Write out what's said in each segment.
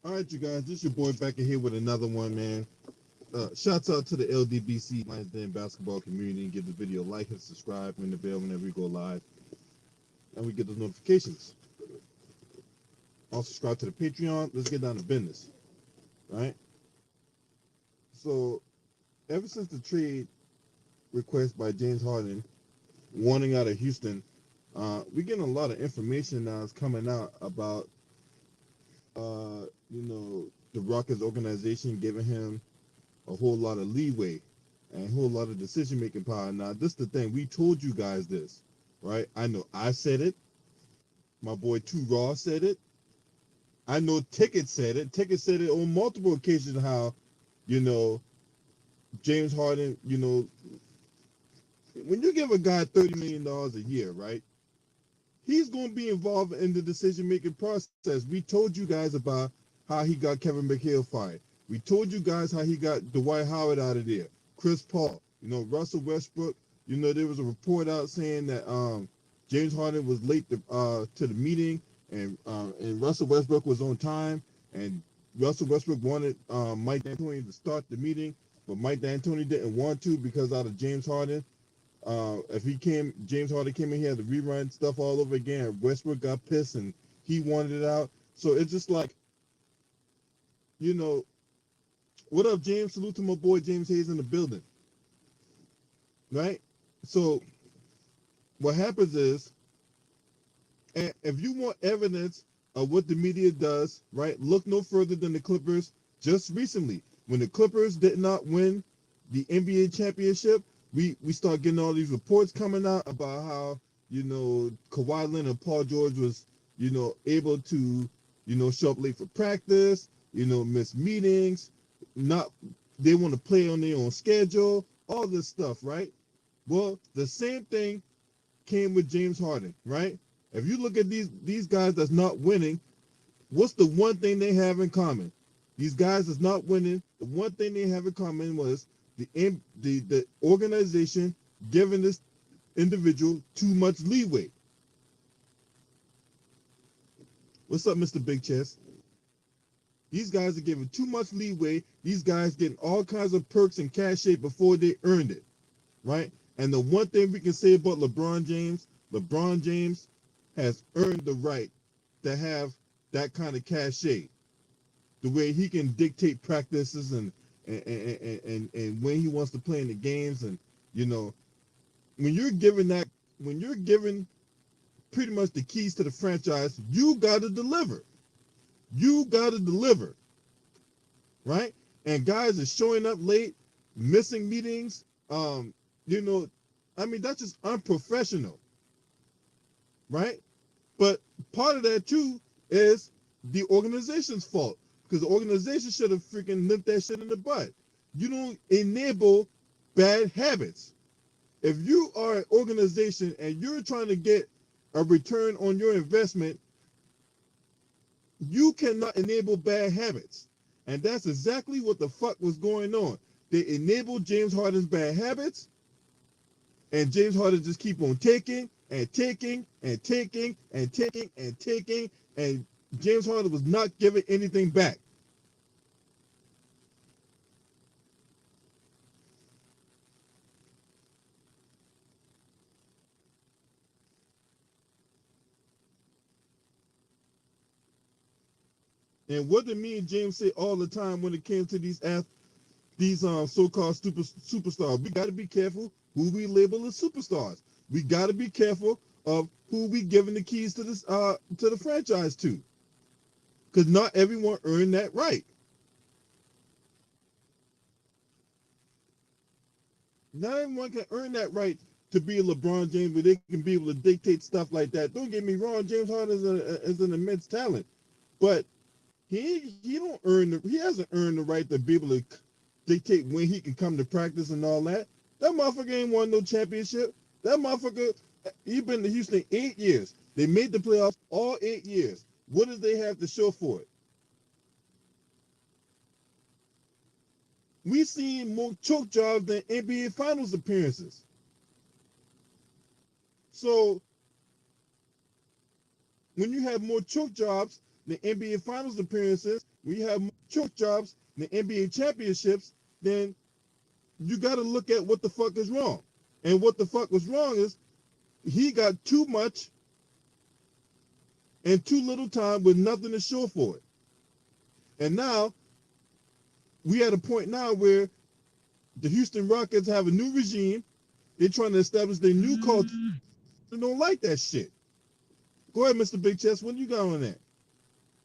All right, you guys, this your boy back in here with another one, man. Shouts out to the LDBC Lions Den basketball community. Give the video a like and subscribe, ring the bell whenever we go live, and we get those notifications. Also, subscribe to the Patreon. Let's get down to business, right? So, ever since the trade request by James Harden, wanting out of Houston, we're getting a lot of information now that's coming out about, the Rockets organization giving him a whole lot of leeway and a whole lot of decision-making power. Now, this is the thing. We told you guys this, right? I know I said it. My boy Too Raw said it. I know Ticket said it. Ticket said it on multiple occasions how, James Harden, when you give a guy $30 million a year, right? He's going to be involved in the decision-making process. We told you guys about how he got Kevin McHale fired. We told you guys how he got Dwight Howard out of there, Chris Paul, Russell Westbrook. There was a report out saying that James Harden was late to the meeting, and Russell Westbrook was on time, and Russell Westbrook wanted Mike D'Antoni to start the meeting, but Mike D'Antoni didn't want to because out of James Harden. James Harden came in here to rerun stuff all over again. Westbrook got pissed and he wanted it out. So it's just like, what up, James? Salute to my boy James Hayes in the building. Right? So what happens is, and if you want evidence of what the media does, right, look no further than the Clippers just recently. When the Clippers did not win the NBA championship, we start getting all these reports coming out about how, Kawhi Leonard and Paul George was, able to, show up late for practice, miss meetings, they want to play on their own schedule, all this stuff, right? Well, the same thing came with James Harden, right? If you look at these guys that's not winning, what's the one thing they have in common? These guys that's not winning, the one thing they have in common was the organization giving this individual too much leeway. What's up, Mr. Big Chest? These guys are giving too much leeway. These guys getting all kinds of perks and cachet before they earned it, right? And the one thing we can say about LeBron James has earned the right to have that kind of cachet, the way he can dictate practices and when he wants to play in the games. And when you're given pretty much the keys to the franchise, you got to deliver. Right? And guys are showing up late, missing meetings. That's just unprofessional, right? But part of that too is the organization's fault, because the organization should have freaking nipped that shit in the butt. You don't enable bad habits. If you are an organization and you're trying to get a return on your investment, you cannot enable bad habits. And that's exactly what the fuck was going on. They enabled James Harden's bad habits, and James Harden just keep on taking and taking and taking and taking and taking, and James Harden was not giving anything back. And what did me and James say all the time when it came to these so-called superstars? We got to be careful who we label as superstars. We got to be careful of who we giving the keys to the franchise to, because not everyone earned that right. Not everyone can earn that right to be a LeBron James, where they can be able to dictate stuff like that. Don't get me wrong, James Harden is an immense talent, but he hasn't earned the right to be able to dictate when he can come to practice and all that. That motherfucker ain't won no championship. That motherfucker, he been to Houston 8 years. They made the playoffs all 8 years. What does they have to show for it? We've seen more choke jobs than NBA Finals appearances. So when you have more choke jobs the NBA Finals appearances, when you have more choke jobs, the NBA championships, then you got to look at what the fuck is wrong. And what the fuck was wrong is he got too much in too little time with nothing to show for it. And now we at a point now where the Houston Rockets have a new regime. They're trying to establish their new culture. They don't like that shit. Go ahead, Mr. Big Chest. What you got on that?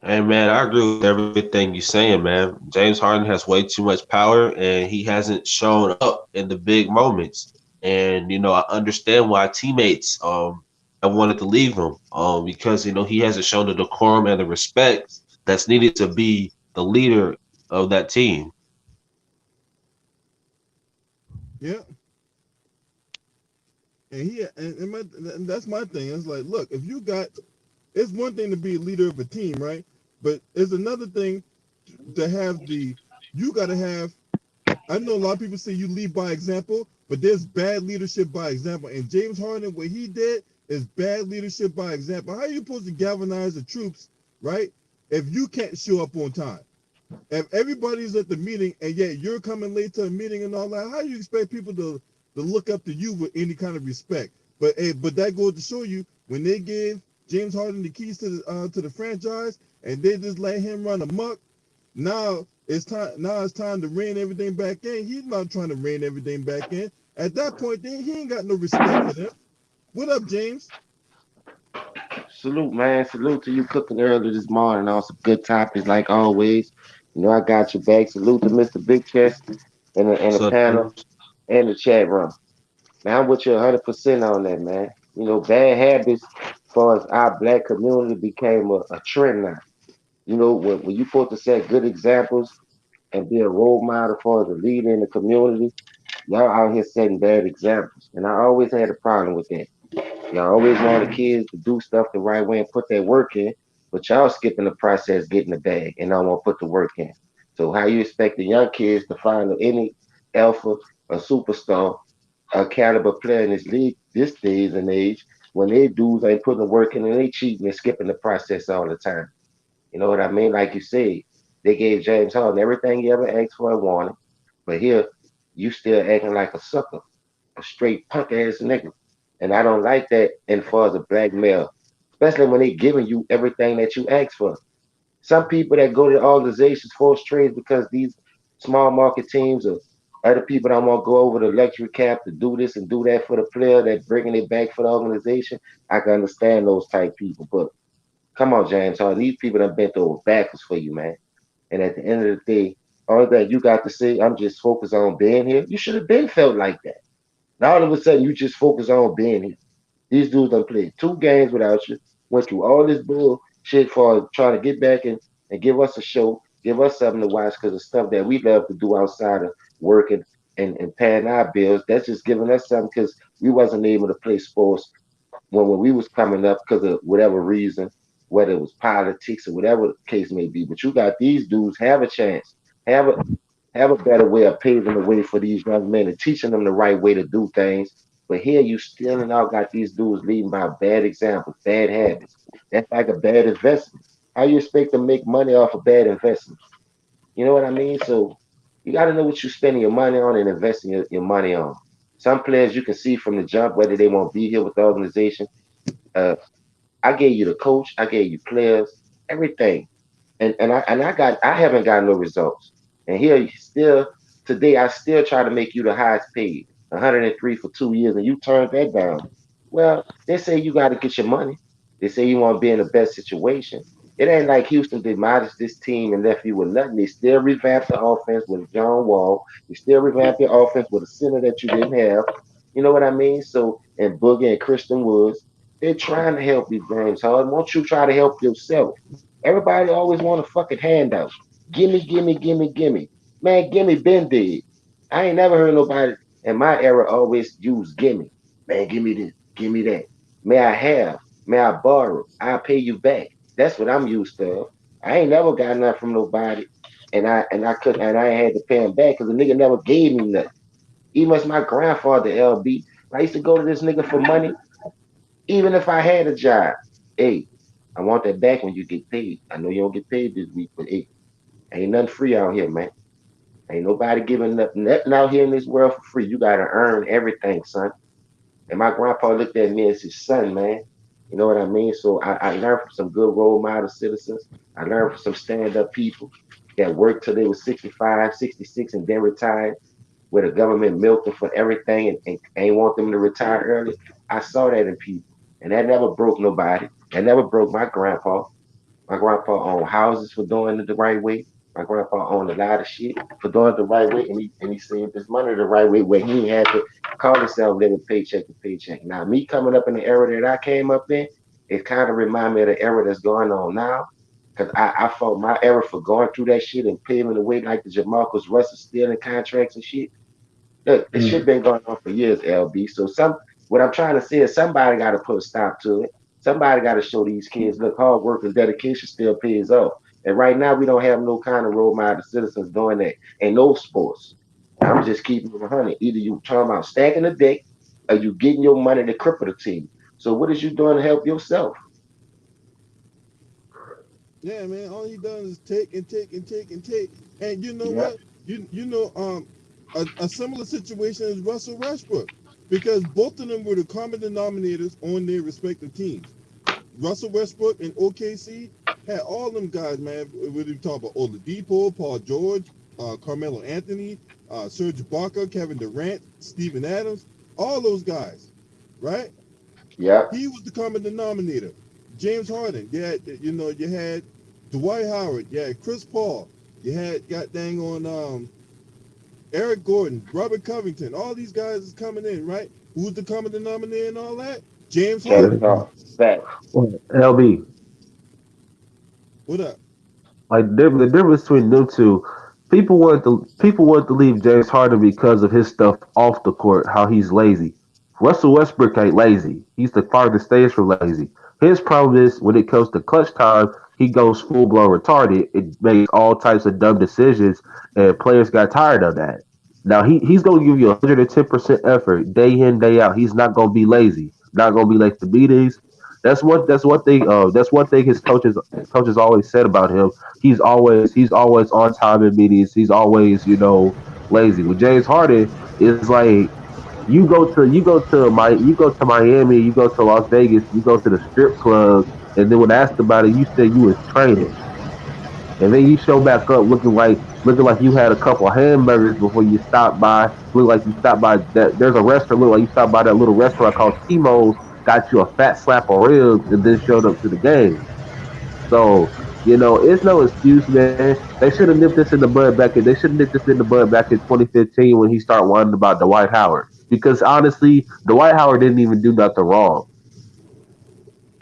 Hey man, I agree with everything you're saying, man. James Harden has way too much power and he hasn't shown up in the big moments. And I understand why teammates have wanted to leave him. Because he hasn't shown the decorum and the respect that's needed to be the leader of that team. Yeah. And that's my thing. It's like, look, if you got, it's one thing to be a leader of a team, right? But it's another thing to have you got to have, I know a lot of people say you lead by example, but there's bad leadership by example. And James Harden, what he did is bad leadership by example. How are you supposed to galvanize the troops, right? If you can't show up on time, if everybody's at the meeting and yet you're coming late to a meeting and all that, how do you expect people to look up to you with any kind of respect? But that goes to show you when they gave James Harden the keys to the franchise and they just let him run amok. Now it's time. Now it's time to rein everything back in. He's not trying to rein everything back in. At that point, then he ain't got no respect for them. What up, James? Salute, man. Salute to you cooking early this morning on some good topics like always. You know I got your back. Salute to Mr. Big Chest and the So panel and the chat room. Man, I'm with you 100% on that, man. You know, bad habits as far as our black community became a trend now. You know, when you supposed to set good examples and be a role model for the leader in the community, y'all out here setting bad examples. And I always had a problem with that. Y'all always want the kids to do stuff the right way and put their work in, but y'all skipping the process, getting the bag, and don't want to put the work in. So how you expect the young kids to find any alpha, a superstar, a caliber player in this league this days and age when they dudes ain't putting the work in and they cheating and skipping the process all the time? You know what I mean? Like you said, they gave James Harden everything he ever asked for and wanted, but here you still acting like a sucker, a straight punk ass nigga. And I don't like that in far as a black male, especially when they giving you everything that you ask for. Some people that go to organizations force trades because these small market teams or other people don't want to go over the luxury cap to do this and do that for the player that bringing it back for the organization. I can understand those type people, but come on, James Harden, these people done bent over backwards for you, man. And at the end of the day, all that you got to say, I'm just focused on being here. You should have been felt like that. Now all of a sudden you just focus on being here. These dudes done played 2 games without you, went through all this bullshit for trying to get back and give us a show, give us something to watch because of stuff that we love to do outside of working and paying our bills. That's just giving us something because we wasn't able to play sports when we was coming up because of whatever reason, whether it was politics or whatever the case may be. But you got these dudes have a chance, have a have a better way of paving the way for these young men and teaching them the right way to do things. But here you still and all got these dudes leading by bad examples, bad habits. That's like a bad investment. How you expect to make money off of bad investments? You know what I mean? So you got to know what you're spending your money on and investing your money on. Some players you can see from the jump whether they want to be here with the organization. Uh, I gave you the coach, I gave you players, everything and I haven't got no results. And here you still today I still try to make you the highest paid, 103 for 2 years, and you turned that down. Well, they say you got to get your money. They say you want to be in the best situation. It ain't like Houston demolished this team and left you with nothing. They still revamped the offense with John Wall. They still revamped the offense with a center that you didn't have. You know what I mean? So and Boogie and Christian Woods, they're trying to help you, James Harden. Won't you try to help yourself? Everybody always want a fucking handout. Gimme, gimme, gimme, gimme. Man, gimme been dead. I ain't never heard nobody in my era always use gimme. Man, gimme this, gimme that. May I have? May I borrow? I'll pay you back. That's what I'm used to. I ain't never got nothing from nobody, and I couldn't, and I ain't had to pay him back because the nigga never gave me nothing. Even as my grandfather, LB, I used to go to this nigga for money, even if I had a job. Hey, I want that back when you get paid. I know you don't get paid this week, but it ain't nothing free out here, man. Ain't nobody giving nothing out here in this world for free. You gotta earn everything, son. And my grandpa looked at me as his son, man. You know what I mean? So I learned from some good role model citizens. I learned from some stand-up people that worked till they were 65, 66, and then retired, where the government milked them for everything and ain't want them to retire early. I saw that in people. And that never broke nobody. That never broke my grandpa. My grandpa owned houses for doing it the right way. My grandpa owned a lot of shit for doing it the right way, and he saved his money the right way, where he had to call himself living paycheck to paycheck. Now, me coming up in the era that I came up in, it kind of remind me of the era that's going on now. Cause I fought my era for going through that shit and paving the way like the Jamarcus Russell stealing contracts and shit. Look, this shit Mm. been going on for years, LB. So what I'm trying to say is somebody got to put a stop to it. Somebody got to show these kids, look, hard work and dedication still pays off. And right now, we don't have no kind of role model citizens doing that in no sports. I'm just keeping it 100. Either you talking about stacking the deck, or you getting your money to cripple the team. So what is you doing to help yourself? Yeah, man. All he done is take and take and take and take. And you know Yeah, what? A similar situation is Russell Westbrook, because both of them were the common denominators on their respective teams. Russell Westbrook and OKC had all them guys, man. Whether you talk about Oladipo, Paul George, Carmelo Anthony, Serge Ibaka, Kevin Durant, Steven Adams, all those guys, right? yeah, He was the common denominator. James Harden, you had Dwight Howard, you had Chris Paul, you had got dang on Eric Gordon, Robert Covington, all these guys is coming in, right? Who's the common denominator and all that? James James Harden. Yeah. Harden. Facts. Well, LB, What up? like the difference between them two, people want to leave James Harden because of his stuff off the court, how he's lazy. Russell Westbrook ain't lazy. He's the farthest stage from lazy. His problem is when it comes to clutch time, he goes full blown retarded. It makes all types of dumb decisions, and players got tired of that. Now he's gonna give you 110% effort day in day out. He's not gonna be lazy. Not gonna be late to meetings. That's one thing his coaches always said about him. He's always on time in meetings. He's always lazy. With James Harden, it's like you go to Miami, you go to Las Vegas, you go to the strip clubs, and then when asked about it, you said you was training, and then you show back up looking like you had a couple of hamburgers before you stopped by. Look like you stopped by that. There's a restaurant. Look like you stopped by that little restaurant called Timo's. Got you a fat slap of ribs, and then showed up to the game. So, it's no excuse, man. They should have nipped this in the bud back in. They should have nipped this in the bud back in 2015 when he started whining about Dwight Howard. Because honestly, Dwight Howard didn't even do nothing wrong.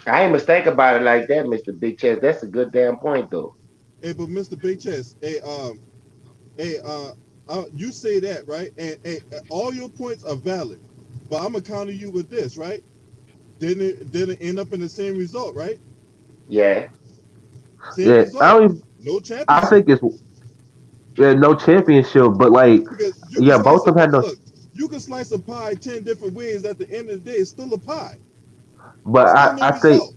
I ain't mistake about it like that, Mr. Big Chest. That's a good damn point, though. Hey, but Mr. Big Chest, hey, you say that, right? And all your points are valid, but I'm gonna counter you with this, right? Didn't end up in the same result, right? Yeah. Same Yeah, I result, don't. Even, no I championship. think it's no championship, but like, Because you can yeah, slice both a of them had no. look, you can slice a pie 10 different ways. At the end of the day, it's still a pie. But Still I, no I think result.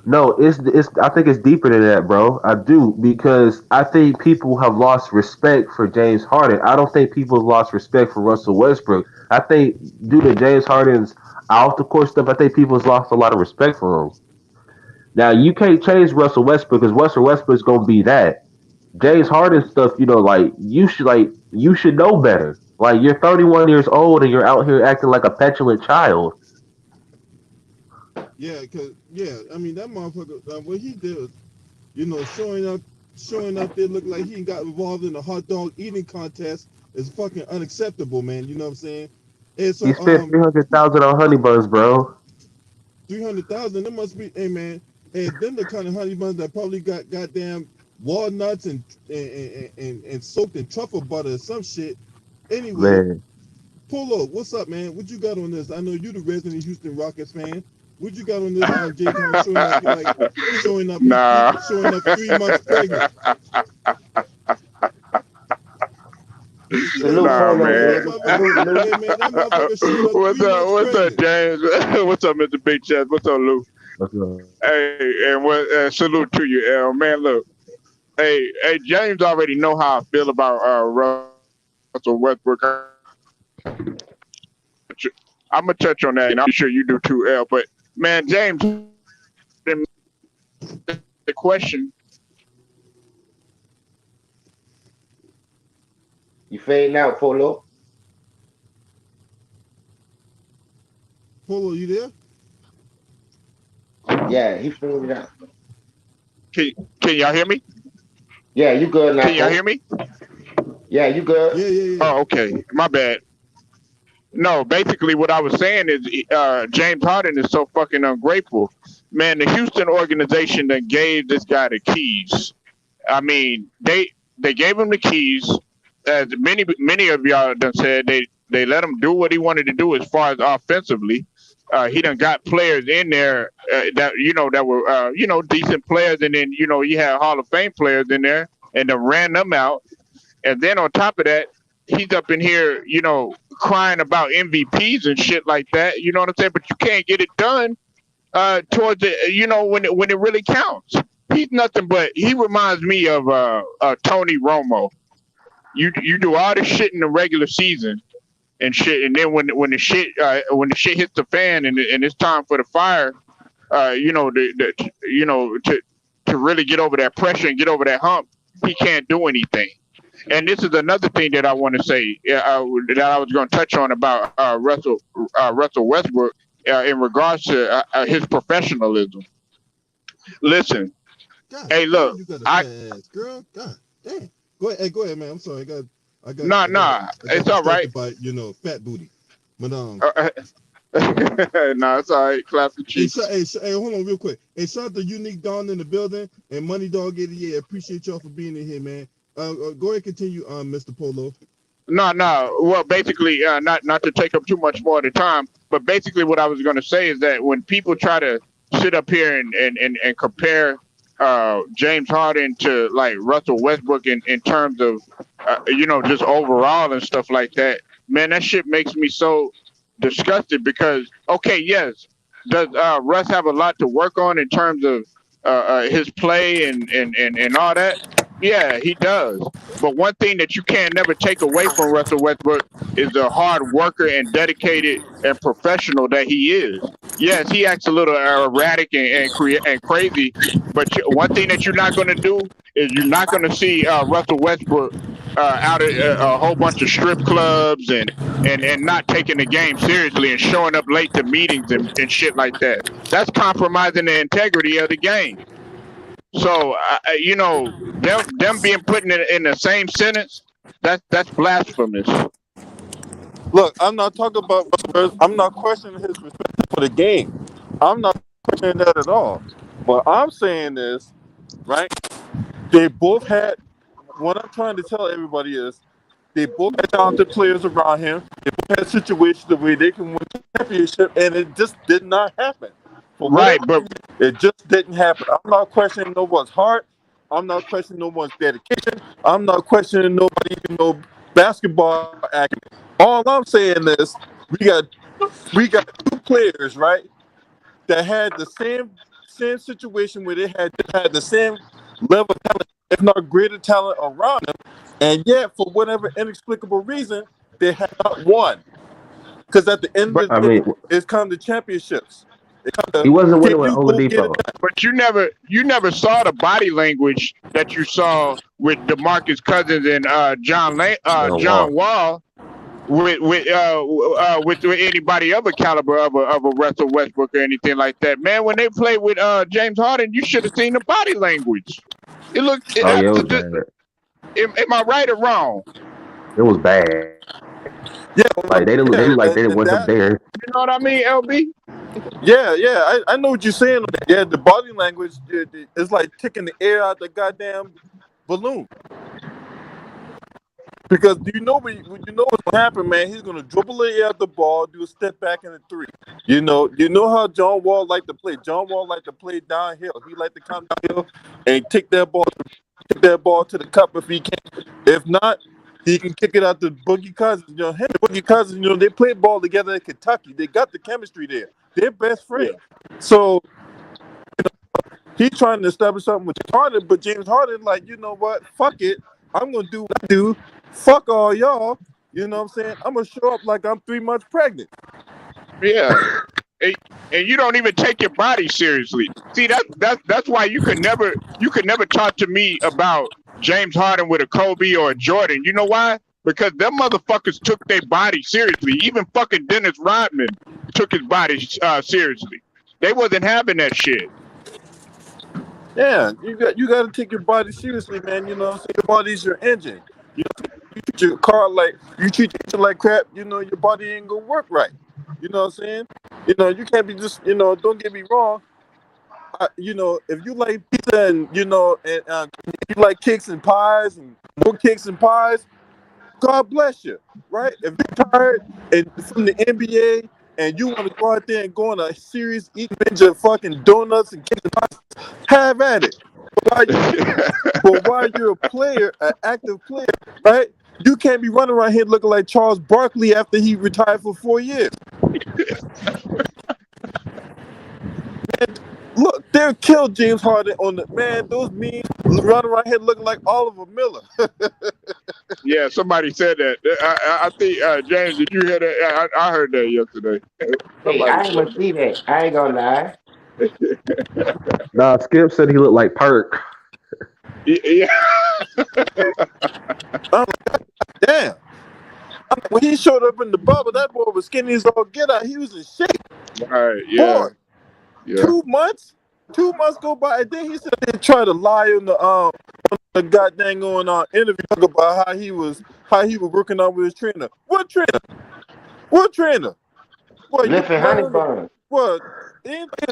no, it's. I think it's deeper than that, bro. I do because I think people have lost respect for James Harden. I don't think people have lost respect for Russell Westbrook. I think due to James Harden's off the court stuff, I think people's lost a lot of respect for him. Now you can't change Russell Westbrook because Russell Westbrook's gonna be that. James Harden stuff, like you should know better. Like you're 31 years old and you're out here acting like a petulant child. Yeah, cause yeah, I mean that motherfucker. What he did, was, showing up there looking like he got involved in a hot dog eating contest is fucking unacceptable, man. You know what I'm saying? And He so spent 300,000 on honey buns, bro. 300,000. That must be, hey man. And then the kind of honey buns that probably got goddamn walnuts and soaked in truffle butter or some shit. Anyway, Man, Polo, what's up, man? What you got on this? I know you the resident Houston Rockets fan. What you got on this? Jay Con showing up like Nah. showing up 3 months pregnant. You see that Salute Nah, Polo, motherfucker? That man. baby. motherfucker. Salute, Lou. Hey man, that motherfucker showed up What's 3 months up? What's up, pregnant. James? What's up, Mr. Big Chest? What's up, Lou? Let's go. Hey, and what salute to you, L. Man, look, hey, James already know how I feel about Russell Westbrook. I'm gonna touch on that, and I'm sure you do too, L. But man, James, the question. You fading out, Polo. Polo, you there? Yeah, he faded out. Can y'all hear me? Yeah, you good now, Can y'all hear Polo. me? Yeah, you good. Yeah, yeah, yeah. Oh, okay. My bad. No, basically what I was saying is James Harden is so fucking ungrateful. Man, the Houston organization that gave this guy the keys. I mean, they gave him the keys. As many of y'all done said, they let him do what he wanted to do as far as offensively. He done got players in there that that were decent players, and then you had Hall of Fame players in there, and then ran them out. And then on top of that, he's up in here, crying about MVPs and shit like that. You know what I'm saying? But you can't get it done towards it, when it really counts. He's nothing but he reminds me of Tony Romo. You do all this shit in the regular season and shit, and then when the shit hits the fan and it's time for the fire, to really get over that pressure and get over that hump, he can't do anything. And this is another thing that I want to say that I was going to touch on about Russell Westbrook in regards to his professionalism. Listen, God hey, damn, look, you got a I fat ass, girl. God damn. Go ahead, hey, go ahead, man. I'm sorry. nah, I got it's all right. distracted by fat booty. But Nah, it's all right. Clap the hey, cheeks. hey, hold on real quick. Hey, shout out to Unique Dawn in the building and Money Dog 88. Appreciate y'all for being in here, man. Go ahead, continue, Mr. Polo. No. Well, basically, not to take up too much more of the time, but basically, what I was going to say is that when people try to sit up here and compare James Harden to like Russell Westbrook in terms of just overall and stuff like that, man, that shit makes me so disgusted because okay, yes, does Russ have a lot to work on in terms of his play and all that? Yeah, he does. But one thing that you can never take away from Russell Westbrook is the hard worker and dedicated and professional that he is. Yes, he acts a little erratic and crazy, but one thing that you're not going to do is you're not going to see Russell Westbrook out at a whole bunch of strip clubs and not taking the game seriously and showing up late to meetings and shit like that. That's compromising the integrity of the game. So them being put in the same sentence, that's blasphemous. Look, I'm not talking about. I'm not questioning his respect for the game. I'm not questioning that at all. What I'm saying is, right? They both had. What I'm trying to tell everybody is, they both had talented players around him. They both had situations where they can win the championship, and it just did not happen. For Right, whatever but reason, it just didn't happen. I'm not questioning no one's heart. I'm not questioning no one's dedication. I'm not questioning nobody, basketball acumen. All I'm saying is we got two players, right, that had the same situation where they had the same level of talent, if not greater talent around them, and yet for whatever inexplicable reason they have not won. Because at the end but of I the day, mean, it's come to championships. It come he to wasn't can winning with you go get it Oladipo. done? but you never saw the body language that you saw with DeMarcus Cousins and John John Wall. Wall with anybody of a caliber of a Russell Westbrook or anything like that. Man, when they played with James Harden, you should have seen the body language. It looked. Oh yeah, it was bad. Am I right or wrong? It was bad. Yeah, Like they yeah, look like they didn't and want him that. there. You know what I mean, LB? Yeah, I know what you're saying on that. Yeah, the body language is like taking the air out the goddamn balloon. Because do you know what's gonna happen, man? He's gonna dribble the air out the ball, do a step back in the three. You know how John Wall liked to play. John Wall liked to play downhill. He liked to come downhill and take that ball to the cup if he can. If not, he can kick it out to Boogie Cousins. Him and Boogie Cousins, they played ball together in Kentucky. They got the chemistry there. They're best Yeah. friends. So He's trying to establish something with James Harden, but James Harden, like, you know what? Fuck it. I'm gonna do what I do. Fuck all y'all. You know what I'm saying? I'm gonna show up like I'm 3 months pregnant. Yeah. And you don't even take your body seriously. See, that's why you could never talk to me about James Harden with a Kobe or a Jordan. You know why? Because them motherfuckers took their body seriously. Even fucking Dennis Rodman took his body seriously. They wasn't having that shit. Yeah, you got to take your body seriously, man. You know what I'm saying? Your body's your engine. You know, you treat your car like you treat your engine like crap. You know your body ain't gonna work right. You know what I'm saying? You know you can't be just. You know, don't get me wrong. You know, if you like pizza and you know and you like cakes and pies and more cakes and pies, God bless you, right? If you're tired and from the NBA and you want to go out there and go on a series, eat a bunch of fucking donuts and cakes and pies, have at it. But while you're a player, an active player, right? You can't be running around here looking like Charles Barkley after he retired for 4 years. Man, look, they killed James Harden on the man. Those memes running around here looking like Oliver Miller. Yeah, somebody said that. I think James, did you hear that? I heard that yesterday. Hey, Somebody I ain't said gonna see that. I ain't gonna lie. Nah, Skip said he looked like Perk. yeah. I'm like, damn. When he showed up in the bubble, that boy was skinny as all get out. He was in shape. Right. Yeah. Boy, Yeah. 2 months? 2 months go by, and then he said they tried to lie on the goddamn interview about how he was working out with his trainer. What trainer? What trainer? Well, you Lifting honey running the bun. what?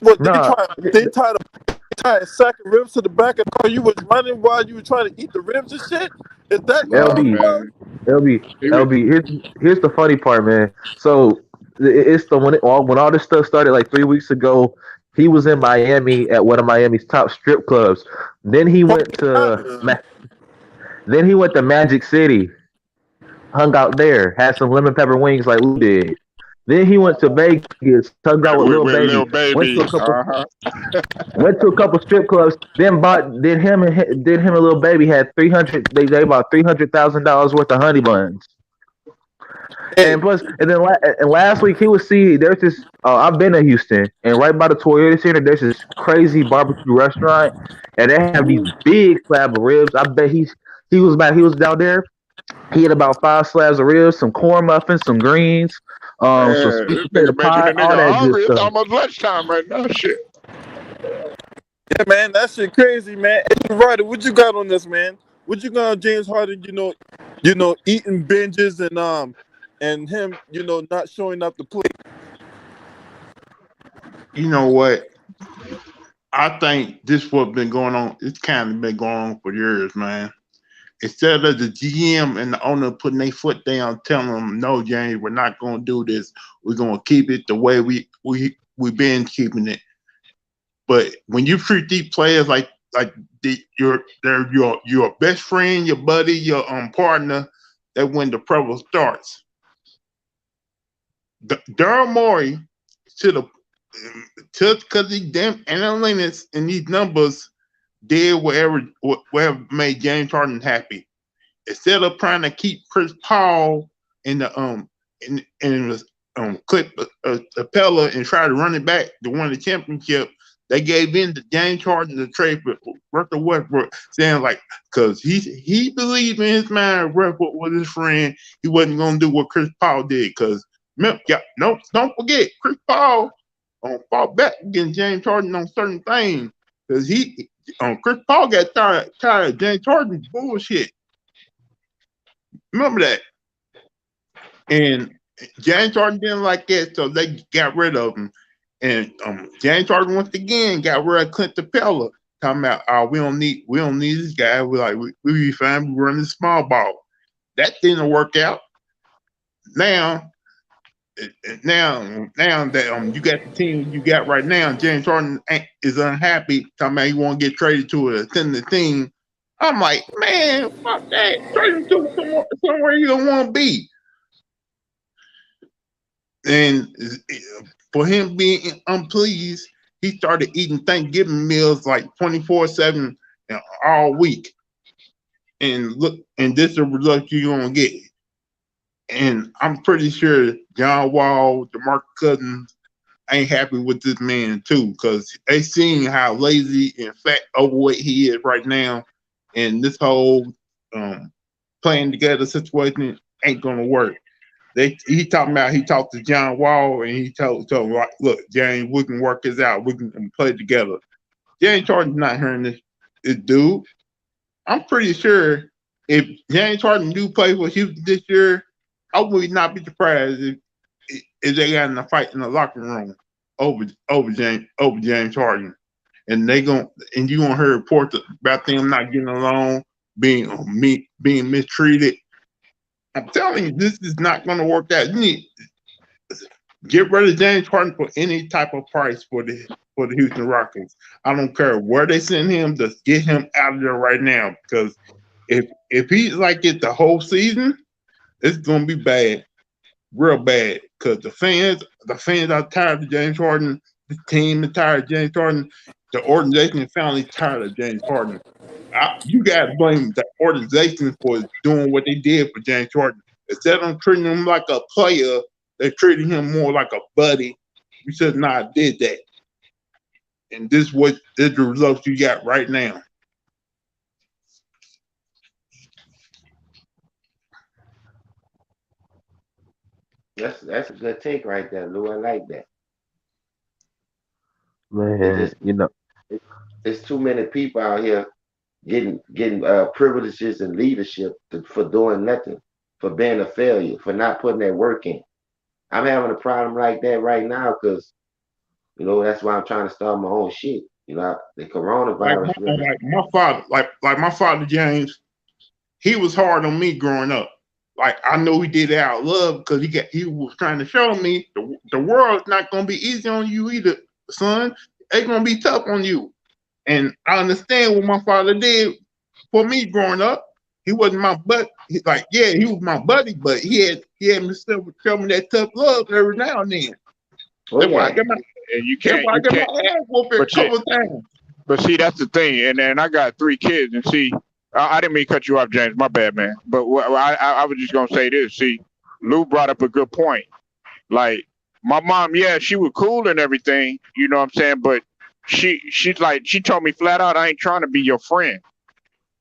What Nah, they tied a sack of ribs to the back of the car. You was running while you were trying to eat the ribs and shit. Is that what No, it LB, was? man. LB, He was, LB. Here's the funny part, man. So it's the when all this stuff started like 3 weeks ago. He was in Miami at one of Miami's top strip clubs. Then he went to then he went to Magic City, hung out there, had some lemon pepper wings like Lou did. Then he went to Vegas, hugged out with Lil with Baby, little baby. went to a couple strip clubs. Then him and Lil Baby had 300. They bought $300,000 worth of honey buns. Hey, And plus, and last week he was there's this. I've been to Houston, and right by the Toyota Center, there's this crazy barbecue restaurant, and they have these big slab of ribs. I bet he was down there. He had about 5 slabs of ribs, some corn muffins, some greens, some Man, sweet this potato nigga making pie, a nigga all that good hungry. It's stuff. almost lunchtime right now. Shit. yeah, man, that shit crazy, man. Hey, Ryder, what you got on this, man? What you got on James Harden? Eating binges and him, not showing up to play. You know what? I think this what's been going on. It's kind of been going on for years, man. Instead of the GM and the owner putting their foot down, telling them, "No, James, we're not going to do this. We're going to keep it the way we've been keeping it." But when you treat these players like they're your best friend, your buddy, your partner, that's when the trouble starts. Daryl Morey should have just because he damn analytics and these numbers did whatever made James Harden happy. Instead of trying to keep Chris Paul in the clip Capella and try to run it back to win the championship, they gave in to James Harden to trade for Russell Westbrook, saying like, because he believed in his mind Westbrook was his friend, he wasn't going to do what Chris Paul did. Because don't forget, Chris Paul fought back against James Harden on certain things, because Chris Paul got tired of James Harden's bullshit. Remember that. And James Harden didn't like that, so they got rid of him. And James Harden once again got rid of Clint Capella, talking about, we don't need this guy. We're like, we be fine. We run the small ball. That didn't work out. Now that you got the team you got right now, James Harden is unhappy, talking about he want to get traded to a the team. I'm like, man, fuck that. Trade him to somewhere you don't want to be. And for him being unpleased, he started eating Thanksgiving meals like 24/7 all week. And look, and this is the result you're gonna get. And I'm pretty sure John Wall, DeMarcus Cousins ain't happy with this man too, because they seen how lazy and fat, overweight he is right now, and this whole playing together situation ain't gonna work. He talked to John Wall, and he told him, look, James, we can work this out. We can play together. James Harden's not hearing this dude. I'm pretty sure if James Harden do play for Houston this year, I would not be surprised if they got in a fight in the locker room over James Harden, and you gonna hear reports about them not getting along, being mistreated. I'm telling you, this is not gonna work out. You need get rid of James Harden for any type of price for the Houston Rockets. I don't care where they send him, just get him out of there right now. Because if he's like it the whole season, it's gonna be bad, real bad. Because the fans are tired of James Harden. The team is tired of James Harden. The organization is finally tired of James Harden. You gotta blame the organization for doing what they did for James Harden. Instead of treating him like a player, they're treating him more like a buddy. We should not have did that. And this is the results you got right now. That's a good take right there, Lou. I like that. Man, It's it's too many people out here getting privileges and leadership for doing nothing, for being a failure, for not putting that work in. I'm having a problem like that right now because that's why I'm trying to start my own shit. The coronavirus really. My father James, he was hard on me growing up. Like I know he did it out of love because he was trying to show me the world's not gonna be easy on you either, son. It's gonna be tough on you. And I understand what my father did for me growing up. He wasn't my butt. He was my buddy, but he had me still show me that tough love every now and then. Oh That's why I yeah. got my And you can't, ass whooped a couple times. but see, that's the thing. And I got 3 kids, and see, I didn't mean to cut you off, James. My bad, man. But I was just gonna say this. See, Lou brought up a good point. Like my mom, yeah, she was cool and everything. You know what I'm saying? But she's like, she told me flat out, I ain't trying to be your friend.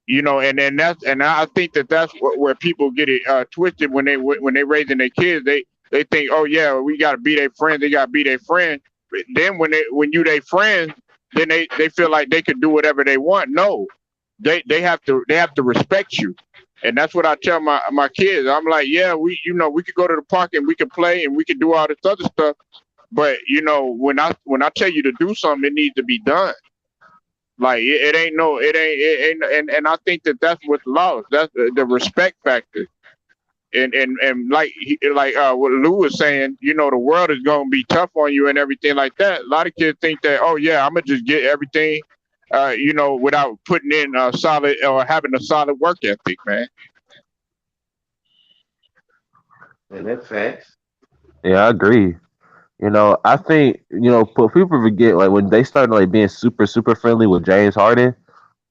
And I think that's where people get it twisted when they raising their kids. They think, oh yeah, we gotta be their friend. They gotta be their friend. But then when you their friend, then they feel like they can do whatever they want. No, they have to respect you. And that's what I tell my kids. I'm like, yeah, we could go to the park and we could play and we could do all this other stuff. But when I tell you to do something, it needs to be done. Like it ain't, and I think that's what's lost. That's the respect factor. And what Lou was saying, the world is gonna be tough on you and everything like that. A lot of kids think that, oh yeah, I'm gonna just get everything, without putting in a solid or having a solid work ethic, man. And that's facts. yeah, I agree. I think but people forget like when they started like being super super friendly with James Harden.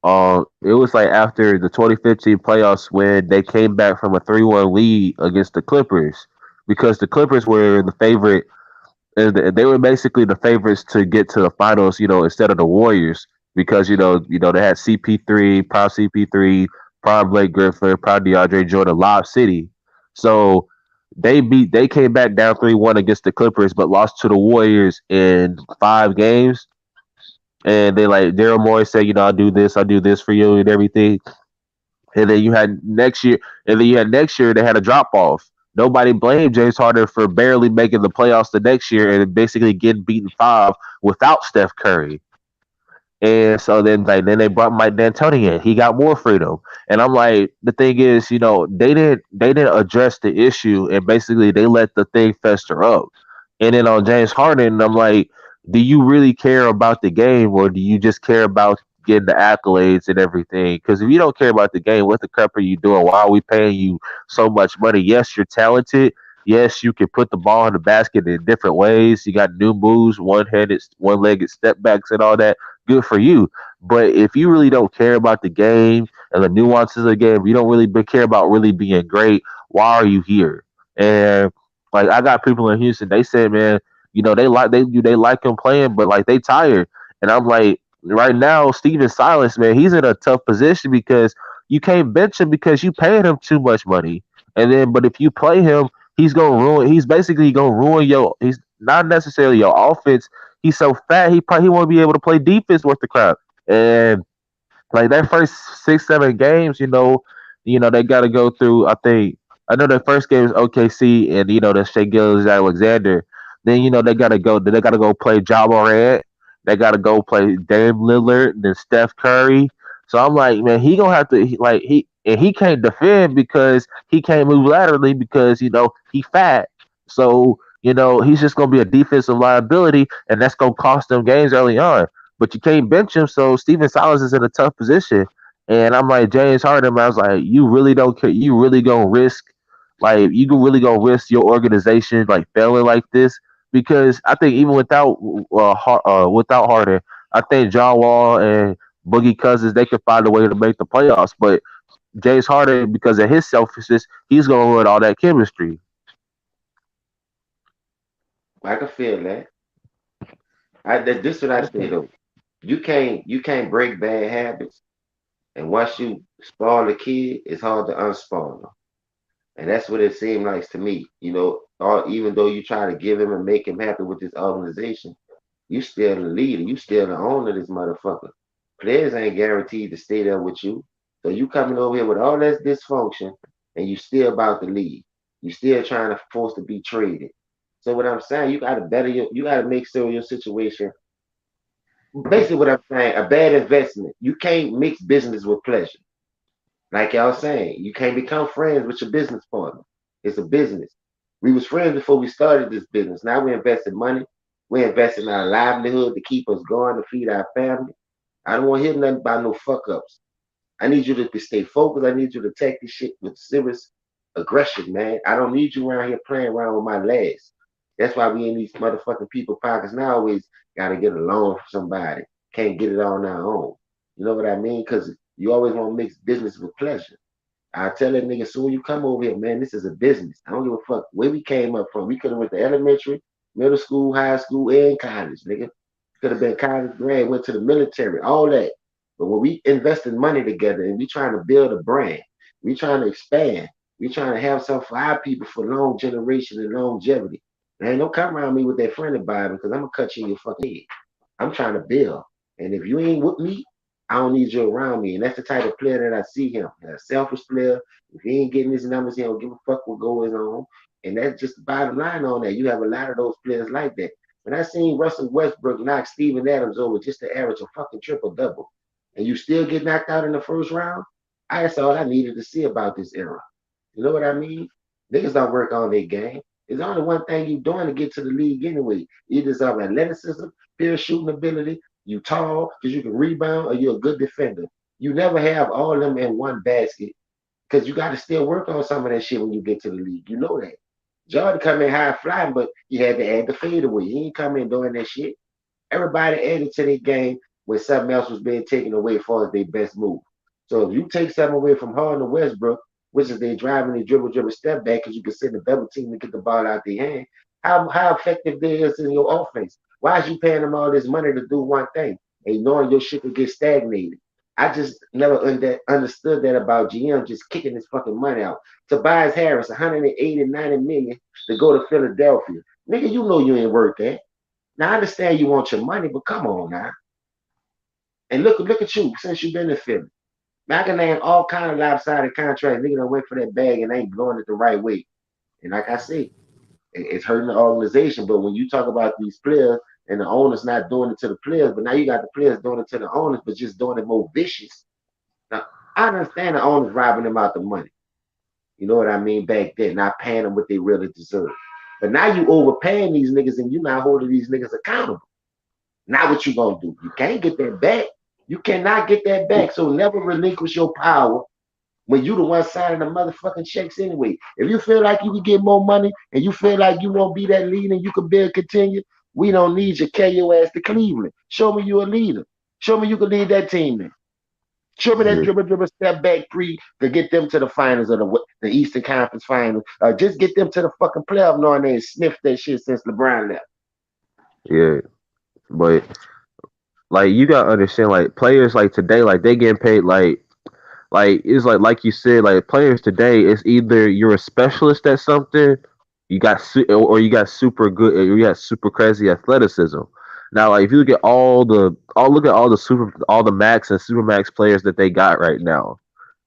It was like after the 2015 playoffs when they came back from a 3-1 lead against the Clippers because the Clippers were the favorite and they were basically the favorites to get to the finals, instead of the Warriors because they had CP3, Prime CP3, Prime Blake Griffin, Prime DeAndre Jordan, Lob City. So they came back down 3-1 against the Clippers, but lost to the Warriors in 5 games. And they like Daryl Morey said, I'll do this for you and everything. And then you had next year, they had a drop off. Nobody blamed James Harden for barely making the playoffs the next year and basically getting beaten 5 without Steph Curry. And so then they brought Mike D'Antoni in. He got more freedom. And I'm like, the thing is, they didn't address the issue and basically they let the thing fester up. And then on James Harden, I'm like, do you really care about the game or do you just care about getting the accolades and everything? Because if you don't care about the game, what the crap are you doing? Why are we paying you so much money? Yes, you're talented, Yes, you can put the ball in the basket in different ways. You got new moves, one-handed, one-legged step backs, and all that. Good for you. But if you really don't care about the game and the nuances of the game, you don't really care about really being great. Why are you here? And like I got people in Houston, they said, man, they like him playing, but like they tired. And I'm like, right now, Steven Silas, man, he's in a tough position because you can't bench him because you paying him too much money. And then, but if you play him, he's gonna ruin. He's basically gonna ruin your. He's not necessarily your offense. He's so fat. He won't be able to play defense worth the crap. And like that first 6, 7 games, they got to go through. I know the first game is OKC, and the Shea Gillis Alexander. Then they got to go. Then they got to go play Ja Morant. They got to go play Dame Lillard, and then Steph Curry. So I'm like, man, he gonna have to he can't defend because he can't move laterally because he fat. So he's just gonna be a defensive liability, and that's gonna cost them games early on, but you can't bench him. So Steven Silas is in a tough position. And I'm like, James Harden, I was like, you really don't care. You really gonna risk, your organization like failing like this? Because I think even without Harden, I think John Wall and Boogie Cousins they could find a way to make the playoffs. But James Harden, because of his selfishness, he's gonna ruin all that chemistry. I can feel that. This is what I say though. You can't break bad habits, and once you spoil a kid, it's hard to unspoil them. And that's what it seemed like to me. Or even though you try to give him and make him happy with this organization, you still the leader. You still the owner of this motherfucker. Players ain't guaranteed to stay there with you. So you coming over here with all that dysfunction, and you still about to leave. You still trying to force to be traded. So what I'm saying, you got to make sure your situation. Basically, what I'm saying, a bad investment. You can't mix business with pleasure. Like y'all saying, you can't become friends with your business partner. It's a business. We was friends before we started this business. Now we invest in money. We invest in our livelihood to keep us going, to feed our family. I don't want to hear nothing about no fuck ups. I need you to stay focused. I need you to take this shit with serious aggression, man. I don't need you around here playing around with my legs. That's why we in these motherfucking people pockets now always gotta get a loan from somebody. Can't get it on our own. You know what I mean? Because you always want to mix business with pleasure. I tell that nigga, soon you come over here, man, this is a business. I don't give a fuck where we came up from. We could have went to elementary, middle school, high school, and college, nigga. Could have been college grad, went to the military, all that. But when we invested money together and we trying to build a brand, we trying to expand, we trying to have something for our people for long generation and longevity. Man, don't come around me with that friendly vibe because I'm gonna cut you in your fucking head. I'm trying to build. And if you ain't with me, I don't need you around me. And that's the type of player that I see him. A selfish player. If he ain't getting his numbers, he don't give a fuck what goes on. And that's just the bottom line on that. You have a lot of those players like that. When I seen Russell Westbrook knock Steven Adams over just to average a fucking triple double, and you still get knocked out in the first round, that's all I needed to see about this era. You know what I mean? Niggas don't work on their game. There's only one thing you doing to get to the league anyway. Either it's of athleticism, pure shooting ability, you tall because you can rebound, or you're a good defender. You never have all of them in one basket because you got to still work on some of that shit when you get to the league. You know that. Jordan come in high flying, but he had to add the fadeaway. He ain't come in doing that shit. Everybody added to their game when something else was being taken away as far as their best move. So if you take something away from Harden or Westbrook, which is they driving, they dribble, step back because you can send a double team to get the ball out their hand, how effective they is in your offense? Why is you paying them all this money to do one thing and knowing your shit could get stagnated? I just never understood that about GM just kicking his fucking money out. Tobias Harris, 180, 90 million to go to Philadelphia. Nigga, you know you ain't worth that. Now I understand you want your money, but come on now. And look at you since you've been in Philly. Now I can name all kind of lopsided contracts. Nigga don't wait for that bag and ain't blowing it the right way. And like I said, it's hurting the organization. But when you talk about these players and the owners not doing it to the players, but now you got the players doing it to the owners, but just doing it more vicious. Now I understand the owners robbing them out the money. You know what I mean? Back then, not paying them what they really deserve. But now you overpaying these niggas and you not holding these niggas accountable. Now what you gonna do? You can't get that back. You cannot get that back. So never relinquish your power when you the one signing the motherfucking checks anyway. If you feel like you can get more money and you feel like you won't be that leader and you can build continue, we don't need you carry your ass to Cleveland. Show me you a leader. Show me you can lead that team then. Show me that Yeah, dribble, step back three to get them to the finals of the Eastern Conference Finals. Just get them to the fucking playoff knowing they ain't sniffed that shit since LeBron left. yeah. But like you gotta understand, like players like today, like they getting paid like it's like you said, like players today, it's either you're a specialist at something, or you got super good, or you got super crazy athleticism. Now, like if you look at all the super all the max and super max players that they got right now,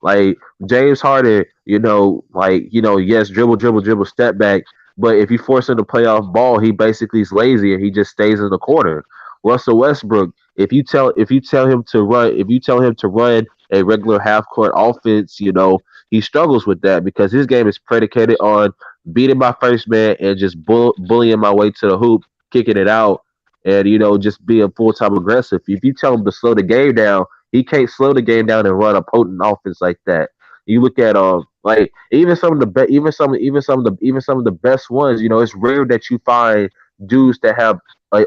like James Harden, yes, dribble, dribble, dribble, step back, but if you force him to play off ball, he basically is lazy and he just stays in the corner. Russell Westbrook, if you tell him to run a regular half court offense, he struggles with that because his game is predicated on beating my first man and just bullying my way to the hoop, kicking it out, and just being full time aggressive. If you tell him to slow the game down, he can't slow the game down and run a potent offense like that. You look at like even some of the even some of the best ones. It's rare that you find dudes that have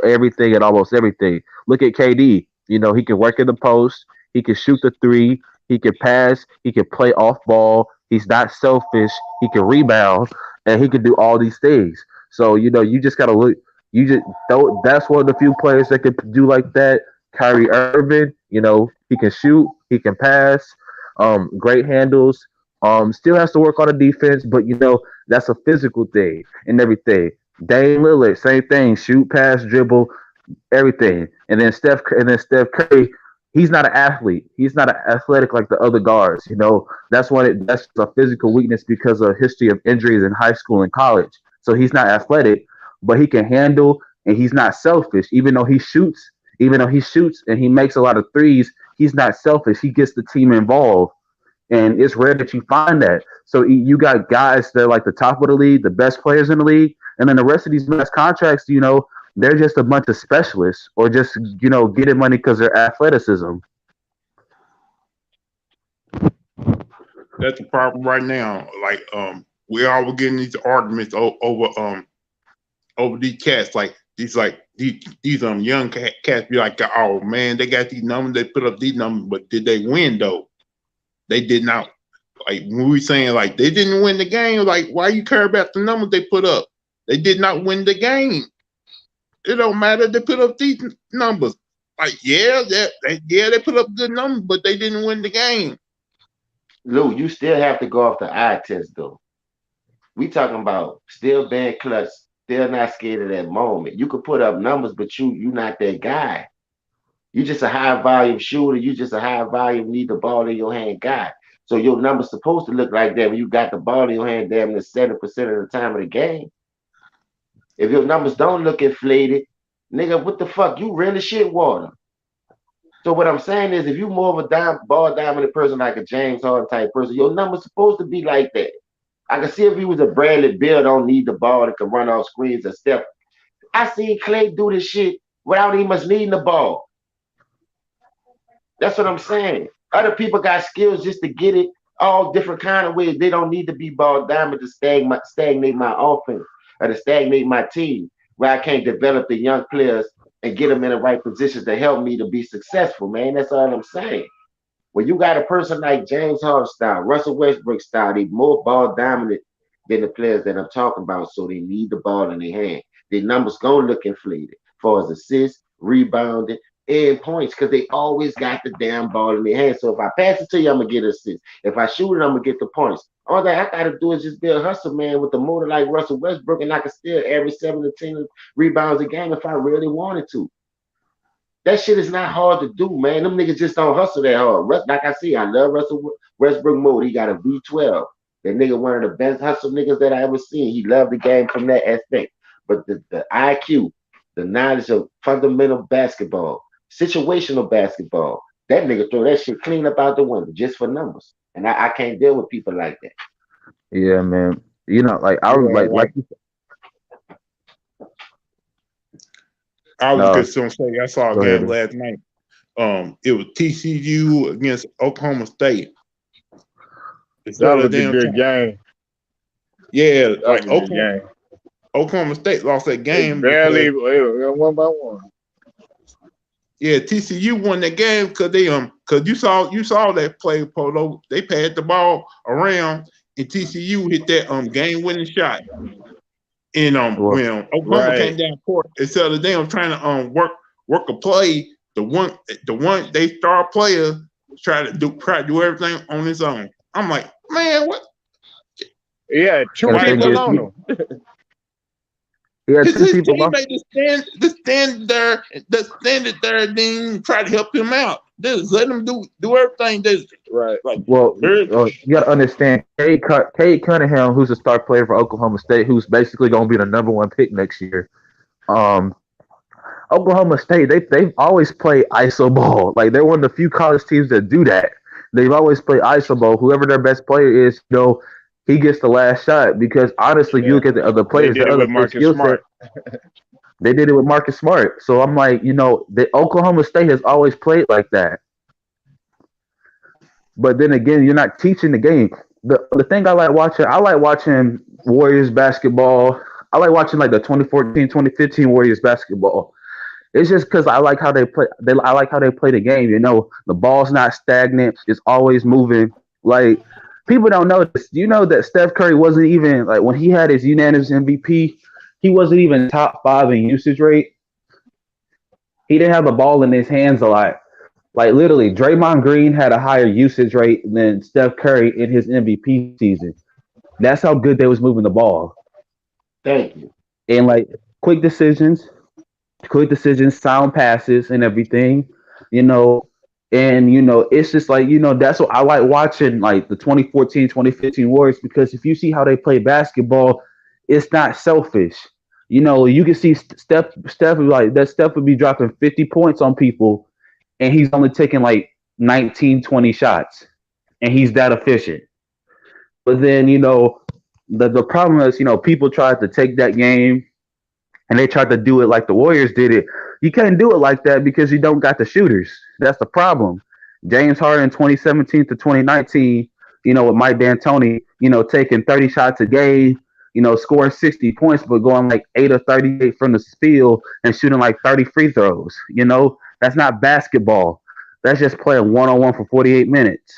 everything and almost everything. Look at KD. He can work in the post. He can shoot the three. He can pass. He can play off ball. He's not selfish. He can rebound, and he can do all these things. So you just gotta look. You just don't. That's one of the few players that can do like that. Kyrie Irving, he can shoot. He can pass. Great handles. Still has to work on the defense, but that's a physical thing and everything. Dame Lillard, same thing. Shoot, pass, dribble, everything. And then Steph Curry, he's not an athlete. He's not athletic like the other guards. That's a physical weakness because of history of injuries in high school and college. So he's not athletic, but he can handle and he's not selfish. Even though he shoots and he makes a lot of threes, he's not selfish. He gets the team involved. And it's rare that you find that. So you got guys that are like the top of the league, the best players in the league, and then the rest of these max contracts, they're just a bunch of specialists or just getting money because of their athleticism. That's the problem right now. Like we all were getting these arguments over these cats. These young cats be like, oh man, they got these numbers, they put up these numbers, but did they win though? They did not. Like when we saying like they didn't win the game, like why you care about the numbers they put up? They did not win the game. It don't matter. They put up these numbers. Like they put up good numbers, but they didn't win the game. Lou, you still have to go off the eye test though. We talking about still being clutch, still not scared of that moment. You could put up numbers, but you not that guy. You just a high volume shooter. You just a high volume need the ball in your hand guy. So your number's supposed to look like that when you got the ball in your hand damn near 70% of the time of the game. If your numbers don't look inflated, nigga, what the fuck? You really shit water. So what I'm saying is if you more of a ball dominant person like a James Harden type person, your number's supposed to be like that. I can see if he was a Bradley Bill, don't need the ball that can run off screens and step. I seen Clay do this shit without even much needing the ball. That's what I'm saying. Other people got skills just to get it all different kind of ways. They don't need to be ball diamond to stagnate my offense or to stagnate my team where I can't develop the young players and get them in the right positions to help me to be successful, man. That's all I'm saying. When you got a person like James Harden style, Russell Westbrook style, they more ball dominant than the players that I'm talking about, so they need the ball in their hand. Their numbers gonna look inflated as far as assists, rebounding, and points because they always got the damn ball in their hand. So if I pass it to you, I'm gonna get assists. If I shoot it, I'm gonna get the points. All that I gotta do is just be a hustle man with a motor like Russell Westbrook, and I can still average 7 to 10 rebounds a game if I really wanted to. That shit is not hard to do, man. Them niggas just don't hustle that hard. Like I see, I love Russell Westbrook mode. He got a V12. That nigga one of the best hustle niggas that I ever seen. He loved the game from that aspect. But the IQ, the knowledge of fundamental basketball, situational basketball, that nigga throw that shit clean up out the window just for numbers. And I can't deal with people like that. Yeah, man. Like I was Yeah, like I was no. just gonna say I saw a Go game ahead. last night. It was TCU against Oklahoma State. That instead of was a them good game. yeah, That like was a good game. Oklahoma State lost that They game barely because one by one. yeah, TCU won that game because because you saw that play Polo. They passed the ball around and TCU hit that game winning shot. And Well, when Oklahoma Right. came down court, instead of them trying to work a play, the one they star player try to do everything on his own. I'm like, man, what? Yeah, two and the Why thing people is, on wasn't them. he had two his people left. teammate just stand there, and then try to help him out? Just let him do everything. Just Right. like Well, very you got to understand, Cade Cunningham, who's a star player for Oklahoma State, who's basically going to be the #1 pick next year. Um, Oklahoma State, they've always played ISO ball. Like they're one of the few college teams that do that. They've always played ISO ball. Whoever their best player is, he gets the last shot. Because honestly, if you Yeah. look at the other They players, did the it other with play Marcus skill set, Smart. they did it with Marcus Smart. So I'm like, the Oklahoma State has always played like that. But then again, you're not teaching the game. The thing I like watching Warriors basketball. I like watching like the 2014, 2015 Warriors basketball. It's just because I like how they play. I like how they play the game. The ball's not stagnant. It's always moving. Like people don't know this. You know that Steph Curry wasn't even like when he had his unanimous MVP. He wasn't even top 5 in usage rate. He didn't have the ball in his hands a lot. Like literally, Draymond Green had a higher usage rate than Steph Curry in his MVP season. That's how good they was moving the ball. Thank you. And like quick decisions, sound passes, and everything. You know, and it's just like that's what I like watching, like the 2014, 2015 Warriors, because if you see how they play basketball, it's not selfish. You can see Steph would like that. Steph would be dropping 50 points on people, and he's only taking like 19, 20 shots, and he's that efficient. But then the problem is people tried to take that game and they tried to do it like the Warriors did it. You can't do it like that because you don't got the shooters. That's the problem. James Harden 2017 to 2019, with Mike D'Antoni, taking 30 shots a game, scoring 60 points, but going like 8 or 38 from the field and shooting like 30 free throws. That's not basketball. That's just playing one-on-one for 48 minutes.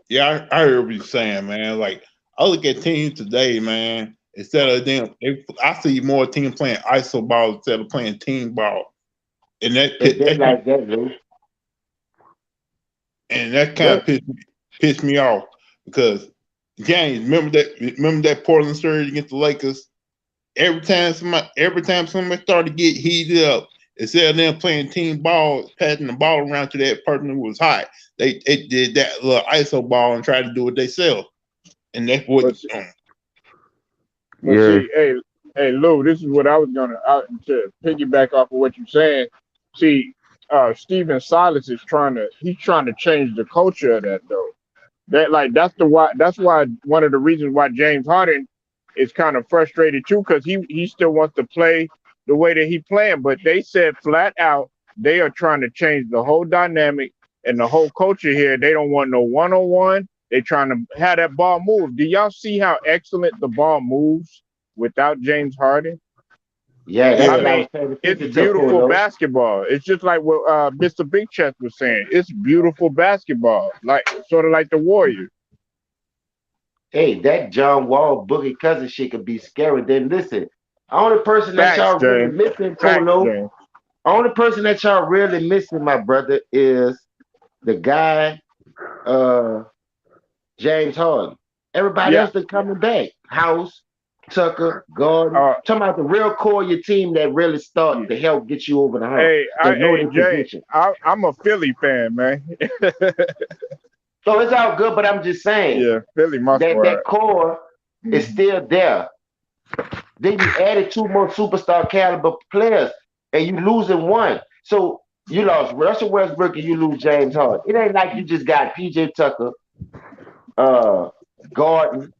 yeah. I hear what you're saying, man. Like I look at teams today, man. Instead of them, I see more teams playing iso ball instead of playing team ball, and It's been like that, Lou. kind of Look, pissed me off because James, remember that Portland series against the Lakers. Every time somebody started to get heated up, instead of them playing team ball, passing the ball around to that person who was hot, they did that little iso ball and tried to do it themselves, and that's what. But Yeah. see, hey, Lou, this is what I was gonna to piggyback off of what you're saying. See, Stephen Silas is trying to change the culture of that though. That's why one of the reasons why James Harden is kind of frustrated too, because he still wants to play the way that he playing, but they said flat out they are trying to change the whole dynamic and the whole culture here. They don't want no one-on-one. They're trying to have that ball move. Do y'all see how excellent the ball moves without James Harden? yeah, that's I what I mean, was paying it's attention to, beautiful Polo. basketball. It's just like what Mr. Big Chest was saying. It's beautiful basketball, like sort of like the Warriors. Hey, that John Wall Boogie Cousin shit could be scary. Then listen, only person that Facts, y'all really James. missing, Facts, Polo. James. Only person that y'all really missing, my brother, is the guy, uh, James Harden. Everybody Yeah. else been coming back. House, Tucker, Gordon. Uh, Talking about the real core of your team that really start yeah. to help get you over the hump. Hey, That know hey, their Jay. position. I'm a Philly fan, man. So it's all good, but I'm just saying Yeah, Philly, my that squad. core is Mhm. still there. Then you added 2 more superstar caliber players, and you losing one. So you lost Russell Westbrook and you lose James Harden. It ain't like you just got PJ Tucker, uh, Gordon,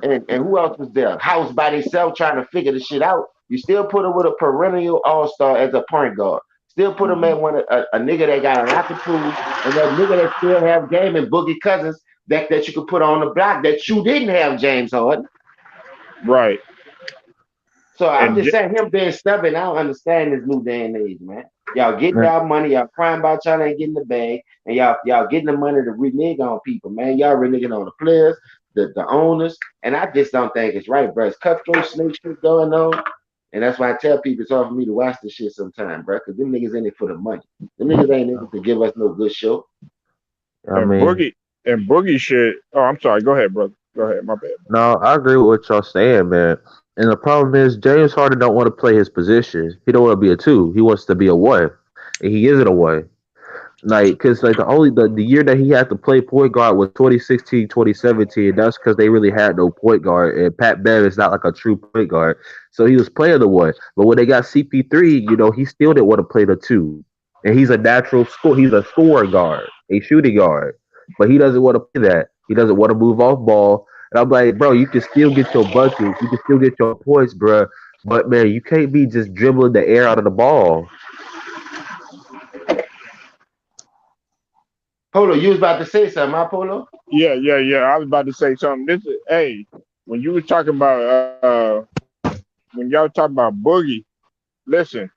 and who else was there? House by themselves trying to figure the shit out. You still put him with a perennial all-star as a point guard. Still put him at a nigga that got a lot to prove, and that nigga that still have game and Boogie Cousins that you could put on the block that you didn't have James Harden. Right. So I'm And just saying, him being stubborn, I don't understand this new day and age, man. Y'all getting y'all money, y'all crying about y'all ain't getting the bag, and y'all getting the money to renege on people, man. Y'all reneging on the players, the owners, and I just don't think it's right, bro. It's cutthroat snake shit going on, and that's why I tell people it's hard for me to watch this shit sometimes, bro, because them niggas in it for the money. Them niggas ain't in it to give us no good show. I mean, Boogie shit. Oh, I'm sorry. Go ahead, brother. Go ahead. My bad. no, I agree with what y'all saying, man. And the problem is James Harden don't want to play his position. He don't want to be a two. He wants to be a one, and he isn't a one. Like, cause like the year that he had to play point guard was 2016, 2017. That's because they really had no point guard, and Pat Bev is not like a true point guard. So he was playing the one. But when they got CP3, he still didn't want to play the two. And he's a natural score. He's a scoring guard, a shooting guard. But he doesn't want to play that. He doesn't want to move off ball. And I'm like, bro, you can still get your buckets. You can still get your points, bro. But man, you can't be just dribbling the air out of the ball. Polo, you was about to say something, huh, Polo? Yeah. I was about to say something. Hey, when you were talking about when y'all talking about Boogie, listen,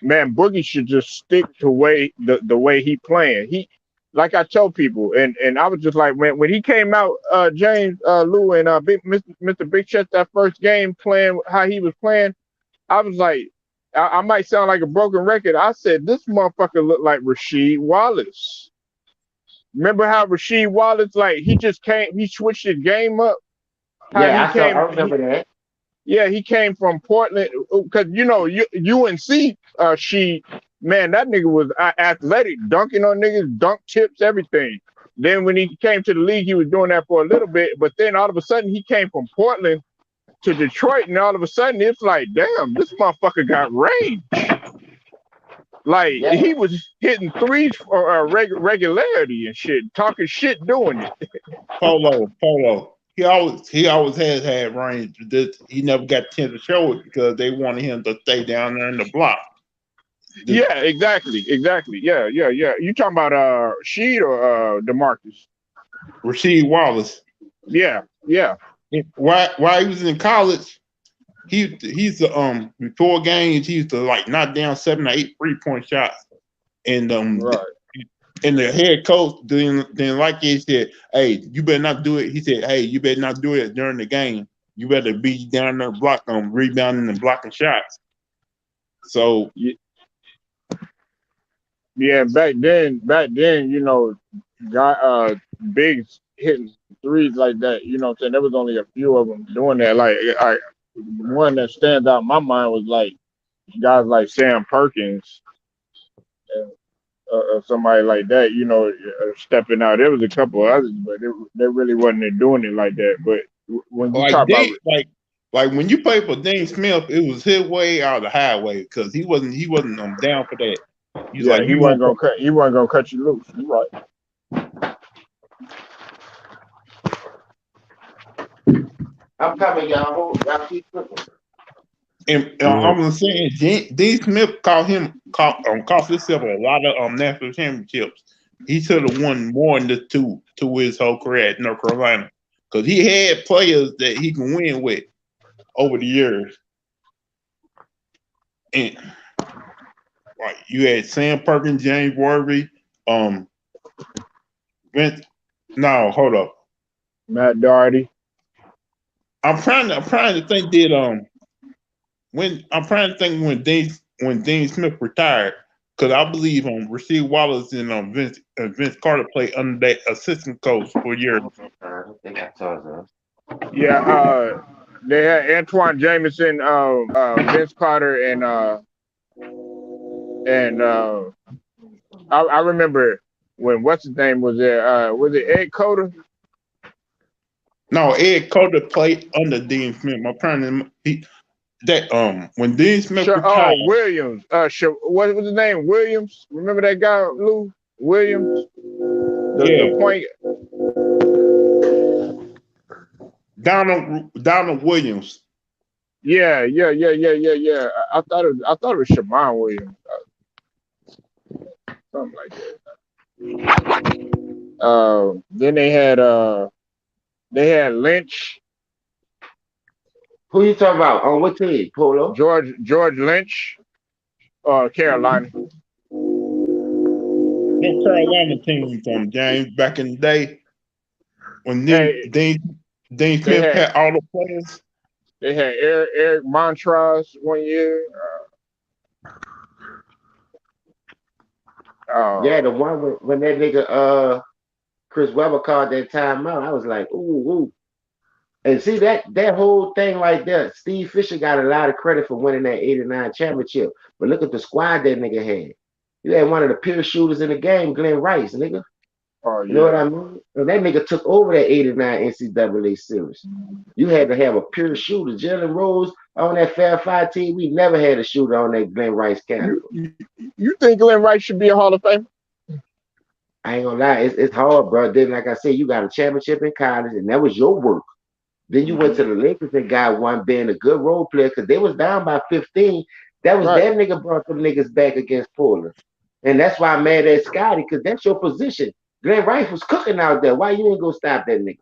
man, Boogie should just stick to the way he playing. He, like I tell people, and I was just like, when he came out, James Lou and Mr. Big Chest, that first game playing how he was playing, I was like, I might sound like a broken record. I said this motherfucker looked like Rasheed Wallace. Remember how Rasheed Wallace, like, he switched his game up? Yeah, I remember that. Yeah, he came from Portland because UNC. Man, that nigga was athletic, dunking on niggas, dunk tips, everything. Then when he came to the league, he was doing that for a little bit, but then all of a sudden he came from Portland to Detroit, and all of a sudden it's like, damn, this motherfucker got range. Like, he was hitting threes for regularity and shit, talking shit, doing it. Polo. He always has had range. He never got a chance to show it because they wanted him to stay down there in the block. Yeah, exactly. Yeah. You talking about Sheed or DeMarcus? Rasheed Wallace. Yeah. While he was in college, he's the before games he used to like knock down 7 or 8 3-point shots, and right. And the head coach didn't like it. He said, "Hey, you better not do it." He said, "Hey, you better not do it during the game. You better be down there rebounding and blocking shots." So yeah, back then, bigs hitting threes like that. You know what I'm saying? There was only a few of them doing that. Like, one that stands out in my mind was like guys like Sam Perkins. Somebody like that, stepping out. There was a couple others, but they really wasn't doing it like that. But when you talk about like when you play for Dean Smith, it was his way or the highway because he wasn't down for that. He wasn't gonna cut you loose. You're right. I'm coming, y'all. Y'all keep cooking. And I'm saying, Dean Smith cost himself a lot of national championships. He should have won more than the two his whole career at North Carolina because he had players that he can win with over the years. And like you had Sam Perkins, James Worthy, Vince. No, hold up, Matt Doherty. I'm trying to think that when Dean Smith retired, because I believe Rasheed Wallace and Vince Carter played under that assistant coach for years. I think I told them. Yeah, they had Antoine Jameson, Vince Carter, and I remember when what's his name was there? Was it Ed Coder? No, Ed Coder played under Dean Smith. My parent, when Dean Smith retired, Williams. What was his name? Williams. Remember that guy, Lou Williams? The point. Donald Williams. Yeah. I thought it was Shammond Williams. something like that. Then they had Lynch, Who you talking about? On what team? Polo? George Lynch, Carolina. That Carolina team from James back in the day when Hey, Dean they Smith had had all the players. they had Eric Montross one year. Yeah, the one when that nigga Chris Webber called that timeout, I was like, ooh, ooh. And see that whole thing right there, Steve Fisher got a lot of credit for winning that 89 championship. But look at the squad that nigga had. You had one of the pure shooters in the game, Glenn Rice, nigga. Oh You know what yeah. I mean? And that nigga took over that 89 NCAA series. You had to have a pure shooter. Jalen Rose on that Fab Five team, we never had a shooter on that Glenn Rice caliber. You think Glenn Rice should be a Hall of Famer? I ain't gonna lie, it's hard, bro. Then, like I said, you got a championship in college, and that was your work. Then you went to the Lakers and got one being a good role player because they was down by 15. That was Right. that nigga brought them niggas back against Portland. And that's why I'm mad at Scotty, because that's your position. Glenn Rice was cooking out there. Why you ain't gonna stop that nigga?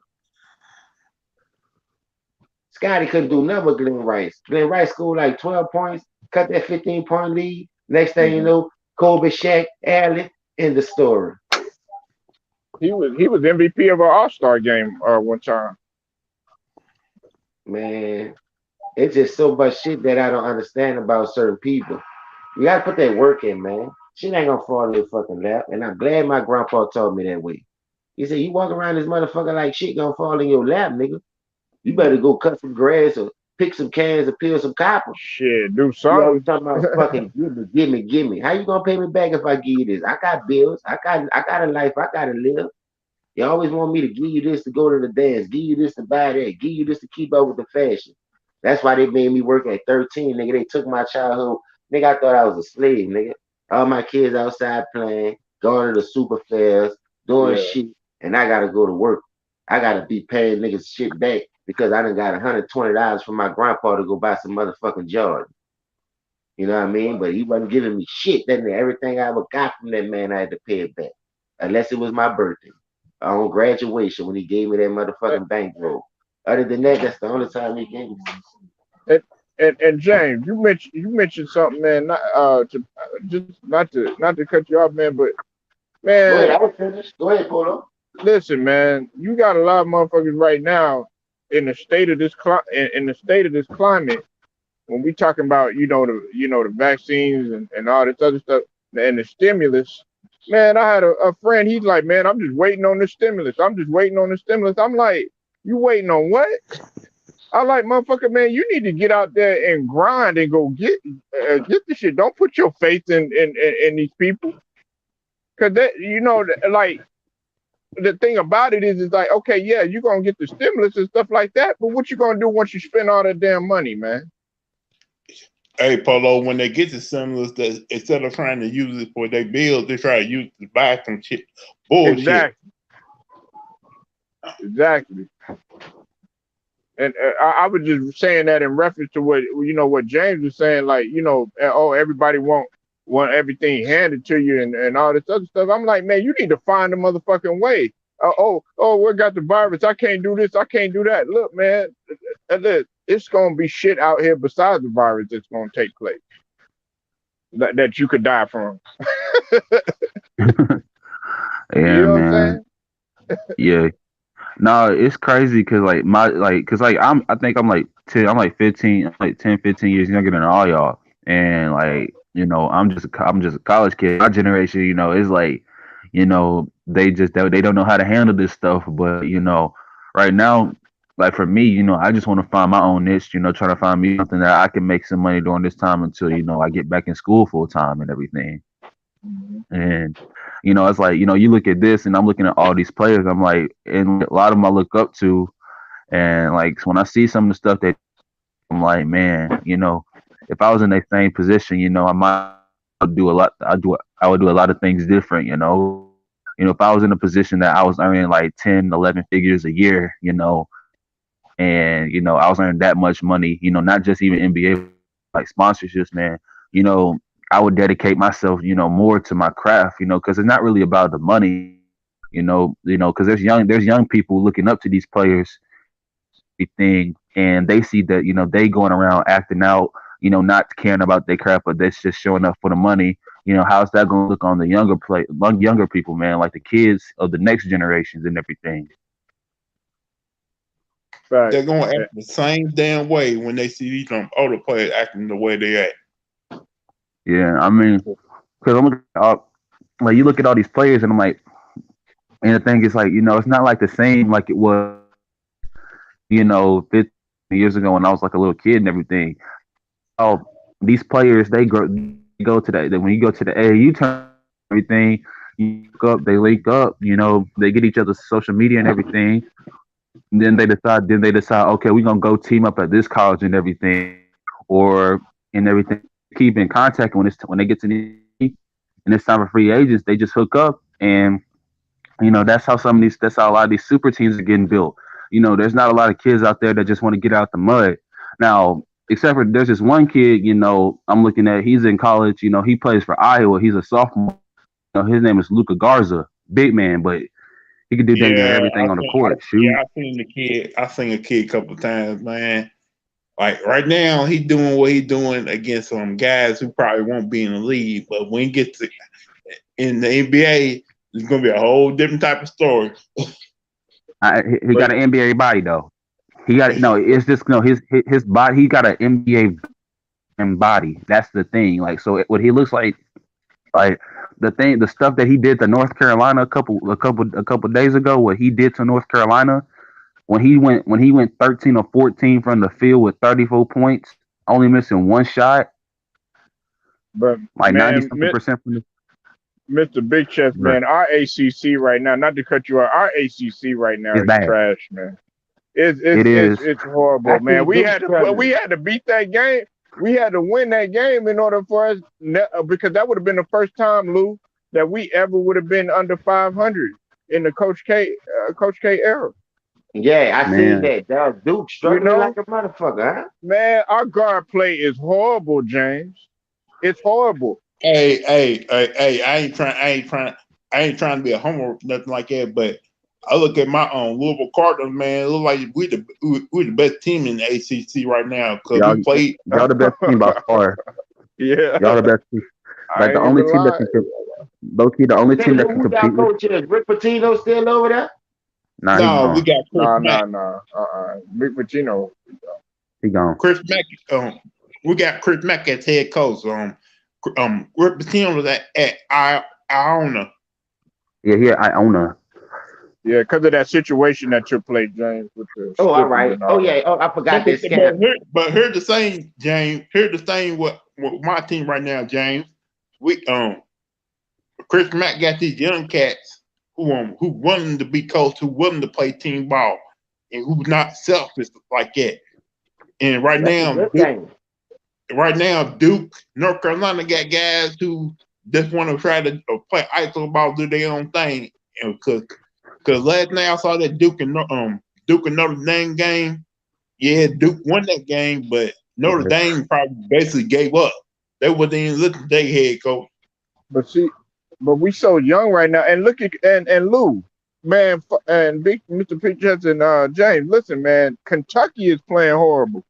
Scotty couldn't do nothing with Glenn Rice. Glenn Rice scored like 12 points, cut that 15-point lead. Next thing you know, Kobe, Shaq, Allen, in the story. He was MVP of our All-Star game one time. Man, it's just so much shit that I don't understand about certain people. You gotta put that work in, man. Shit ain't gonna fall in your fucking lap. And I'm glad my grandpa told me that way. He said, you walk around this motherfucker like shit gonna fall in your lap, nigga. You better go cut some grass or pick some cans or peel some copper. Shit, do You always something. talking about fucking give me. How you gonna pay me back if I give you this? I got bills. I got a life. I gotta live. You always want me to give you this to go to the dance, give you this to buy that, give you this to keep up with the fashion. That's why they made me work at 13, nigga. They took my childhood. Nigga, I thought I was a slave, nigga. All my kids outside playing, going to the super fairs, doing Yeah. shit, and I gotta go to work. I gotta be paying niggas shit back because I done got $120 from my grandpa to go buy some motherfucking Jordan. You know what I mean? But he wasn't giving me shit. That everything I ever got from that man, I had to pay it back. Unless it was my birthday. On graduation when he gave me that motherfucking bankroll. Other than that, that's the only time he gave me. And James, you mentioned something, man. Not to cut you off, man, but Go ahead, man, I was finished. Go ahead, Polo. listen, man. You got a lot of motherfuckers right now in the state of this in the state of this climate. When we talking about the vaccines and all this other stuff and the stimulus, man, I had a friend. He's like, man, I'm just waiting on the stimulus. I'm just waiting on the stimulus. I'm like, you waiting on what? I like, motherfucker, man, you need to get out there and grind and go get the shit. Don't put your faith in these people, cause that like the thing about it is like, okay, yeah, you're gonna get the stimulus and stuff like that, but what you gonna do once you spend all that damn money, man? Hey, Polo, when they get the stimulus, instead of trying to use it for their bills, they try to use it to buy some shit. Bullshit. Exactly. And I was just saying that in reference to what James was saying, like, oh, everybody want everything handed to you and all this other stuff. I'm like, man, you need to find a motherfucking way. We got the virus. I can't do this. I can't do that. Look, man, it's gonna be shit out here besides the virus that's gonna take place that you could die from. Yeah, You know what I'm man. saying? Yeah. No, it's crazy because I think I'm like 10, I'm like 15, I'm like 10, 15 years younger than all y'all. And like, I'm just a college kid. My generation, is like, they don't know how to handle this stuff. But, right now, like for me, I just want to find my own niche, trying to find me something that I can make some money during this time until, I get back in school full time and everything. And it's like, you look at this and I'm looking at all these players, I'm like, and a lot of them I look up to, and like when I see some of the stuff that I'm like, man, if I was in that same position, I might do a lot. I would do a lot of things different, if I was in a position that I was earning like 10, 11 figures a year, and I was earning that much money, not just even NBA like sponsorships, man, I would dedicate myself, more to my craft, because it's not really about the money, because there's young people looking up to these players, everything, and they see that, they going around acting out, not caring about their craft, but they're just showing up for the money. How's that going to look on the younger people, man, like the kids of the next generations and everything. Right. They're gonna act the same damn way when they see these older players acting the way they act. Yeah, I mean, because I'm looking at like you look at all these players, and I'm like, and the thing is like, it's not like the same like it was, 50 years ago when I was like a little kid and everything. Oh, these players go to that. When you go to the AAU tournament, everything, they link up, they get each other's social media and everything. And then they decide, okay, we're gonna go team up at this college and everything, or and everything. Keep in contact when they get to the and it's time for free agents. They just hook up, and that's how that's how a lot of these super teams are getting built. There's not a lot of kids out there that just want to get out the mud. Now, except for there's this one kid, I'm looking at. He's in college. He plays for Iowa. He's a sophomore. His name is Luca Garza, big man, but he can do dang near everything on the court. Shoot. I seen the kid. I seen a kid a couple of times, man. Like right now, he's doing what he's doing against some guys who probably won't be in the league. But when he gets in the NBA, it's gonna be a whole different type of story. He got an NBA body though. He got It's just his body. He got an NBA body. That's the thing. Like what he looks like the stuff that he did to North Carolina a couple days ago. What he did to North Carolina when he went 13 or 14 from the field with 34 points, only missing one shot. But like 90% from the. Mr. Big Chest, man, our ACC right now, not to cut you out, our ACC right now is trash, man. It's horrible, man. We had to beat that game. We had to win that game in order for us, because that would have been the first time, Lou, that we ever would have been under 500 in the Coach K era. Yeah, I seen that. That was Duke struggling like a motherfucker, huh? Man, our guard play is horrible, James. It's horrible. Hey, I ain't trying to be a homer or nothing like that, but I look at my own Louisville Cardinals, man. It look like we the best team in the ACC right now because we played. Y'all the best team by far. Yeah, y'all the best team. Like the only team that can, low-key, the only team that can compete. Coach Rick Pitino still over there? No, we got Chris Mack. Rick Pitino. He gone. Chris Mack. We got Chris Mack as head coach. Rick Pitino was at Iona. Yeah, Iona. Yeah, because of that situation that took place, James. With the all right. I forgot that scam. But here's the thing, James. Here's the thing with my team right now, James. We Chris Mack got these young cats who willing to be coached, who willing to play team ball, and who's not selfish like that. And right now, Duke, North Carolina got guys who just want to try to play iso ball, do their own thing. Because last night I saw that Duke and Notre Dame game. Yeah, Duke won that game, but Notre Dame probably basically gave up. They wasn't even looking at their head coach. But we so young right now. And look at and Lou, man, and Big Mr. Pitchers and James. Listen, man, Kentucky is playing horrible.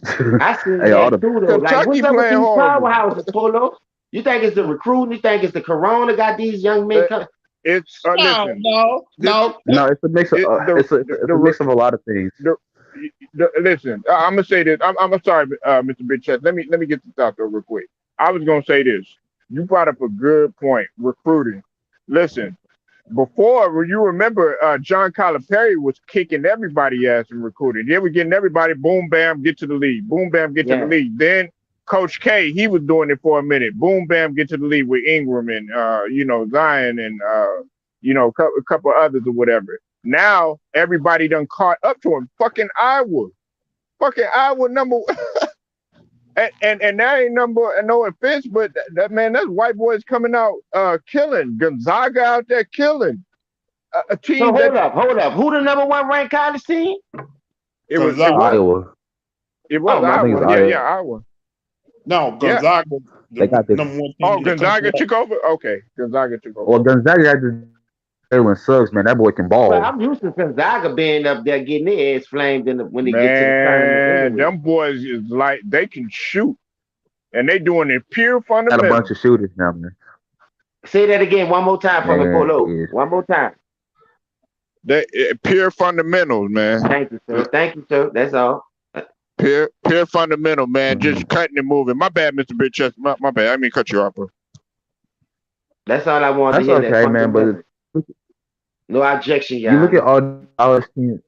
I see that too, though. Like, what's up with these powerhouses, Polo? You think it's the recruiting? You think it's the corona got these young men coming? It's no. It's a mix of it's a mix of a lot of things. Listen, I'm gonna say this. I'm sorry, Mr. Big Chest. Let me get this out there real quick. I was gonna say this. You brought up a good point. Recruiting. Listen, before you remember, John Calipari was kicking everybody ass in recruiting. They were getting everybody boom bam get to the league. Boom bam get to the league. Then Coach K, he was doing it for a minute. Boom bam get to the league with Ingram and Zion and a couple others or whatever. Now everybody done caught up to him. Fucking Iowa number one. and that ain't number, no offense, but that man, that's white boys coming out killing. Gonzaga out there killing. A team. So hold up. Who the number one ranked college team? It was Iowa. It was Iowa. Iowa. No, Yeah. Gonzaga, They the got this. number one team Oh, in the country. Gonzaga took over. Okay, Gonzaga took over. Well, Gonzaga got this Jalen Suggs, man. That boy can But ball. I'm used to Gonzaga being up there getting their ass flamed when they get to the tournament Man, anyway. them boys is like they can shoot, and they doing it pure Got a bunch fundamental. of shooters now, man. Say that again one more time for me, Man, Polo. is One more time. They pure fundamentals, man. Thank you, sir. Thank you, sir. That's all. Pure fundamental, man. mhm. Just cutting and moving. My bad, Mr. Big Chest. My bad. I mean cut you off, bro. That's all I wanted to That's hear. That okay, man. But fundamental. No objection, you Your look at Honor. all the college teams.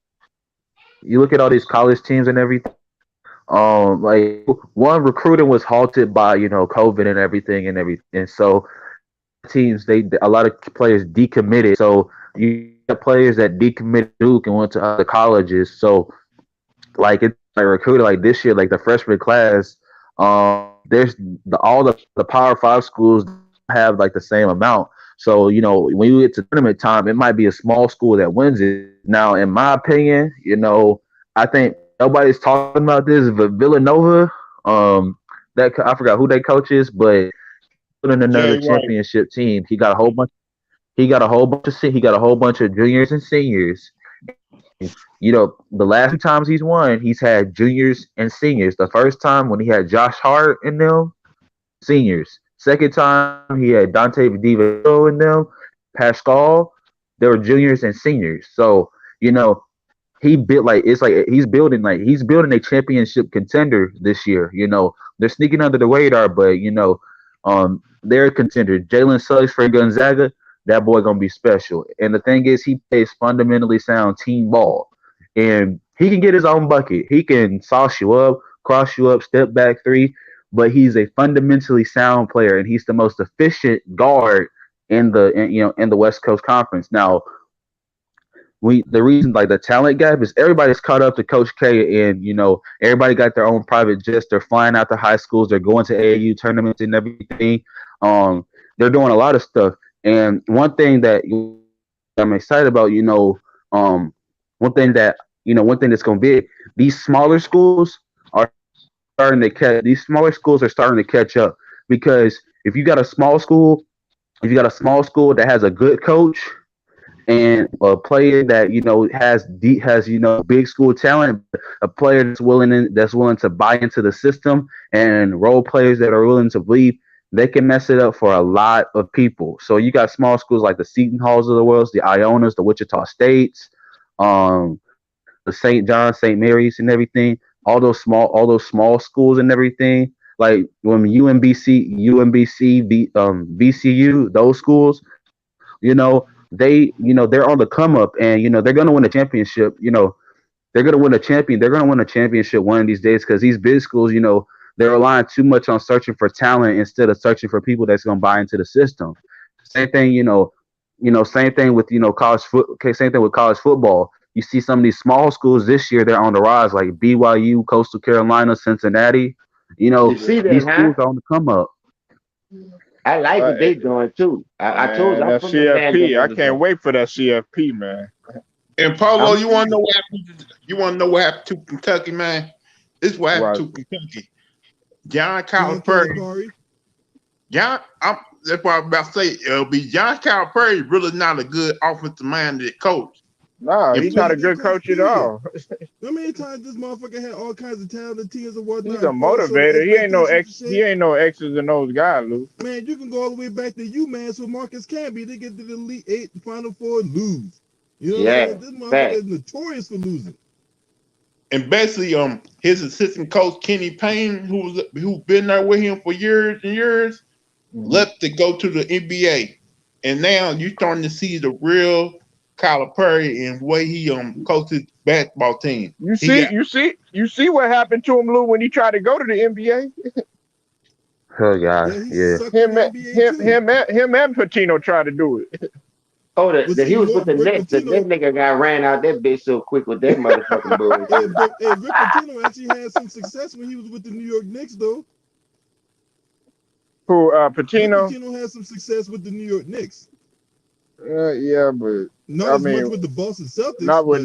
You look at all these college teams and everything. Like one recruiting was halted by COVID and everything. So teams they a lot of players decommitted. So you got players that decommitted Duke and went to other colleges. So like it's like recruited like this year, like the freshman class. There's all the Power Five schools have like the same amount. So when you get to tournament time, it might be a small school that wins it. Now, in my opinion, I think nobody's talking about this, but Villanova, that I forgot who their coach is, but putting another Jay White. championship team. He got a whole bunch. He got a whole bunch of juniors and seniors. The last two times he's won, he's had juniors and seniors. The first time when he had Josh Hart in them, seniors. Second time he had Dante Divo in them, Pascal. They were juniors and seniors. So he built he's building a championship contender this year. They're sneaking under the radar, but they're a contender. Jalen Suggs for Gonzaga, that boy gonna be special. And the thing is, he plays fundamentally sound team ball, and he can get his own bucket. He can sauce you up, cross you up, step back three. But he's a fundamentally sound player, and he's the most efficient guard in the West Coast Conference. Now, the reason like the talent gap is everybody's caught up to Coach K, and everybody got their own private jets. They're flying out to high schools. They're going to AAU tournaments and everything. They're doing a lot of stuff. And one thing that I'm excited about, one thing that's going to be these smaller schools are starting to catch. These smaller schools are starting to catch up because if you got a small school that has a good coach and a player that has big school talent, a player that's willing to buy into the system, and role players that are willing to believe, they can mess it up for a lot of people. So you got small schools like the Seton Halls of the world, the Ionas, the Wichita States, the St. John, St. Mary's, and everything. All those small schools and everything. Like when VCU, those schools, they're on the come up, and they're gonna win a championship. They're gonna win a championship one of these days, because these big schools, they're relying too much on searching for talent instead of searching for people that's gonna buy into the system. Same thing, same thing with same thing with college football. You see some of these small schools this year, they're on the rise, like BYU, Coastal Carolina, Cincinnati. You see that, These huh? schools are on the come up. I like what Uh, they doing too. I told you Man, I'm that from the land of CFP. I the can't zone. wait for that CFP, man. And Polo, I'm you want to know what happened? You want to know what happened to Kentucky, man? This is what happened Right. to Kentucky. John John Calipari. Calipari. That's what I'm about to say. John Calipari really not a good offensive-minded coach. No, And he's He's not not a a good good coach, coach at period. all. How many times this motherfucker had all kinds of talented teams and whatnot He's a and fall short of motivator. He ain't no expectations and He shit? ain't no X's and O's guy, Lou. Man, you can go all the way back to UMass with Marcus Camby. They get to the Elite Eight, Final Four, lose. You know what I'm Yeah, saying? This motherfucker fact. is notorious for losing. And basically, his assistant coach Kenny Payne, who's been there with him for years and years, left to go to the NBA, and now you're starting to see the real Calipari and the way he coaches basketball team. You He got you see what happened to him, Lou, when he tried to go to the NBA. Oh God, Yeah, he yeah. sucked in the NBA too. Him and Patino tried to do it. Oh, But he see, was with the Rick Nets. That Pitino, nigga got ran out that bitch so quick with that motherfucking bullshit. Rick Pitino actually had some success when he was with the New York Knicks, though. Who Rick Patino? Pitino had some success with the New York Knicks. Yeah, but Not I as much mean, with the Boston Celtics, not with but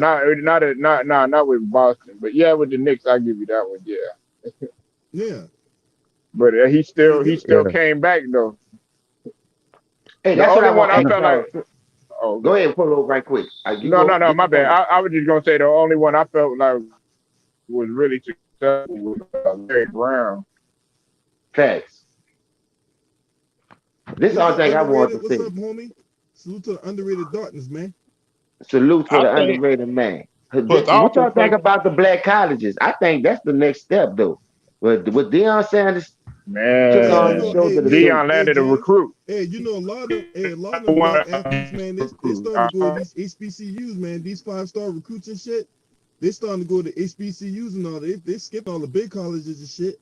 not with Boston, but yeah, with the Knicks, I give you that one. Yeah. yeah. but Yeah, he give it. still Yeah. came back though. Hey, The that's what only I one want to I ask felt y'all. like, oh, Go ahead and pull over right quick. You no, go get my your bad. point. I was just gonna say the only one I felt like was really successful was Larry Brown. Facts. This is the What's only up, thing I want to underrated? What's see. up, homie? Salute to the underrated darkness, man. Salute for I the think, underrated man. but I What also y'all think think, about the black colleges? I think that's the next step, though. But what Deion Sanders took Hey, you on the know, Man, hey, shoulders to hey, do. Dion hey, landed a James. recruit. Hey, you know, a lot of them One black athletes, man, they recruit. starting to go to these HBCUs, man. These 5-star recruits and shit. They starting to go to HBCUs and all. They skip all the big colleges and shit.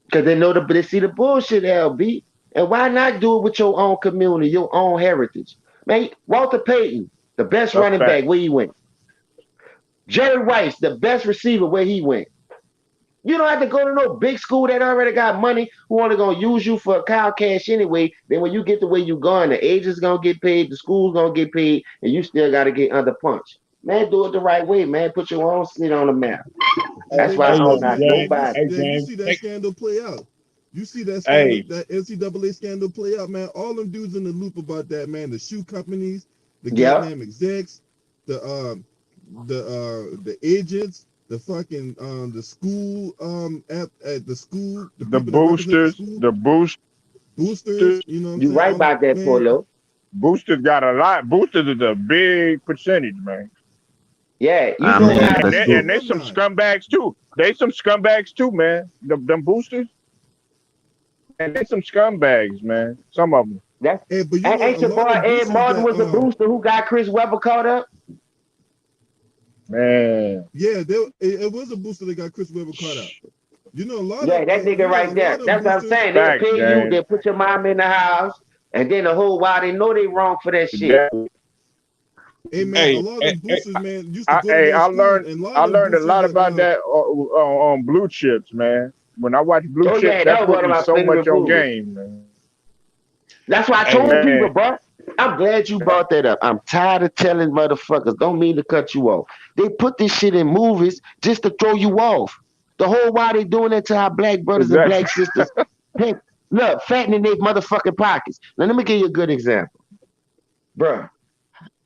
Because they see the bullshit, LB. And why not do it with your own community, your own heritage? Man, Walter Payton, the best A running back, fact. where he went. Jerry Rice, the best receiver, where he went. You don't have to go to no big school that already got money who only gonna use you for cow cash anyway. Then when you get the way you going, the agent's gonna get paid, the school's gonna get paid, and you still gotta get under punch. Man, do it the right way, man. Put your own seat on the map. And That's then why I you don't look, knock man. James, nobody. hey You James, see that scandal play out. You see that scandal, hey, that NCAA scandal play out, man. All them dudes in the loop about that, man. The shoe companies, the Yep. goddamn execs, the agents, the fucking the school at the school, the the people that represent the boosters, school, the boosters, boosters. You know what I'm You saying? right All the about that, man. Polo. boosters got a lot. Boosters is a big percentage, man. Yeah, you I Yeah, know mean, and how the this And is they the school. and they some alumni. scumbags too. They some scumbags too, man. Them boosters, and they some scumbags, man. Some of them, that's Hey, but you know ain't a your lot boy of Ed boosters Martin that was the booster who got Chris Webber caught up? man. yeah, it was a booster that got Chris Webber caught out. You know a lot of Yeah, that nigga you know a right lot there. of That's what I'm boosters. saying. They'll Facts, pay you, James. they'll put your mom in the house, and then the whole while they know they wrong for that shit. Exactly. Hey man, a hey, lot of hey, them hey, boosters, man, used to go to Hey, those schools, and a lot I of them learned a boosters lot that about that on Blue Chips, man. When I watched Blue Oh Chips, yeah, that that was put one of me my so favorite much on movies. game, man. That's why I hey, told people, Man, bro. I'm glad you brought that up. I'm tired of telling motherfuckers. Don't mean to cut you off. They put this shit in movies just to throw you off. The whole while they doing that to our black brothers and exactly. black sisters. Hey, look, fattening their motherfucking pockets. Now let me give you a good example, bruh.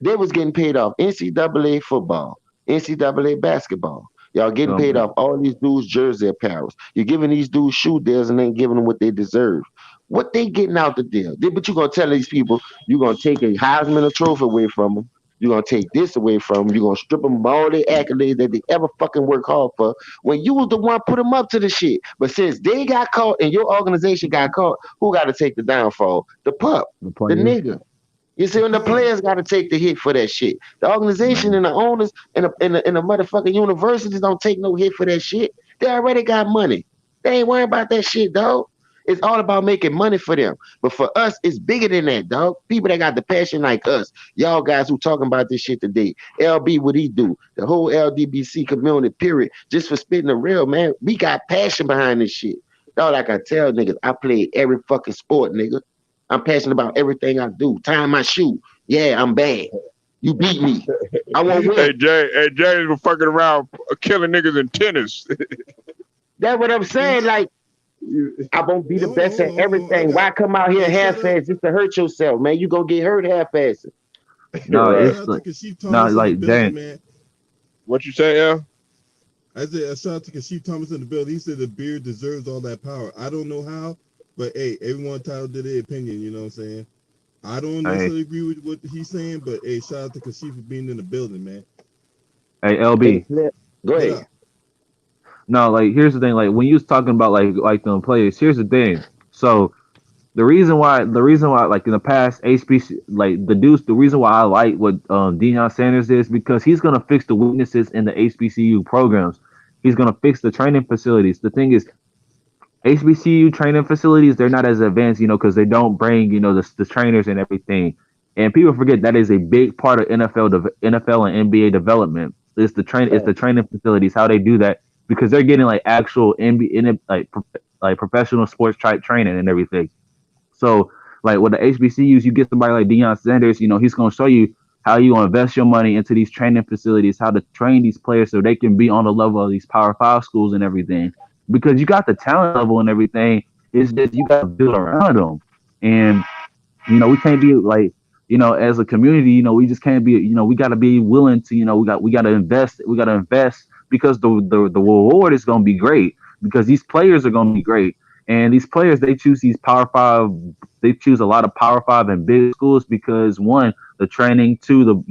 They was getting paid off NCAA football, NCAA basketball. Y'all getting paid off all these dudes' jersey apparels. You're giving these dudes shoe deals and ain't giving them what they deserve. What they getting out the deal? But you gonna tell these people you're gonna take a Heisman trophy away from them. You're gonna take this away from them. You're gonna strip them of all their accolades that they ever fucking work hard for. When you was the one put them up to the shit. But since they got caught and your organization got caught, who got to take the downfall? The pup, The the players, nigga. You the see, when the player. players got to take the hit for that shit. The organization man. and the owners and the motherfucking universities don't take no hit for that shit. They already got money. They ain't worrying about that shit, dog. It's all about making money for them. But for us, it's bigger than that, dog. People that got the passion like us. Y'all guys who talking about this shit today. LB, what he do? The whole LDBC community, period. Just for spitting the real, man. We got passion behind this shit. Dog, like I tell niggas, I played every fucking sport, nigga. I'm passionate about everything I do. Tying my shoe. Yeah, I'm bad. You beat me. I won't win. Hey James was fucking around killing niggas in tennis. That's what I'm And saying. Like, I won't be hey, the best at hold on. I everything. got Why come out here hey, half-assed just to hurt yourself, man? You gonna get hurt half-assed. No, Right. it's shout out to like Kashif no, Thomas in the like building, James. man. What you say, L? I said a shout out to Kashif Thomas in the building. He said the beard deserves all that power. I don't know how, but hey, everyone entitled to their opinion. You know what I'm saying? I don't Hey, necessarily agree with what he's saying, but hey, shout out to Kashif for being in the building, man. hey, Hey, LB. Flip, go What ahead. up? No, like here's the thing. Like when you was talking about like them players, here's the thing. So the reason why like in the past HBC like the reason why I like what Deion Sanders is because he's gonna fix the weaknesses in the HBCU programs. He's gonna fix the training facilities. The thing is, HBCU training facilities they're not as advanced, because they don't bring the trainers and everything. And people forget that is a big part of NFL and NBA development. It's the training facilities how they do that because they're getting like actual NBA like professional sports type training and everything. So, like with the HBCUs, you get somebody like Deion Sanders, he's going to show you how you invest your money into these training facilities, how to train these players so they can be on the level of these Power Five schools and everything. Because you got the talent level and everything. It's just you got to build around them, and we can't be like, as a community, we just can't be, we got to be willing to, we got to invest because the reward is going to be great because these players are going to be great. And these players, they choose a lot of Power Five and big schools because one, the training, two,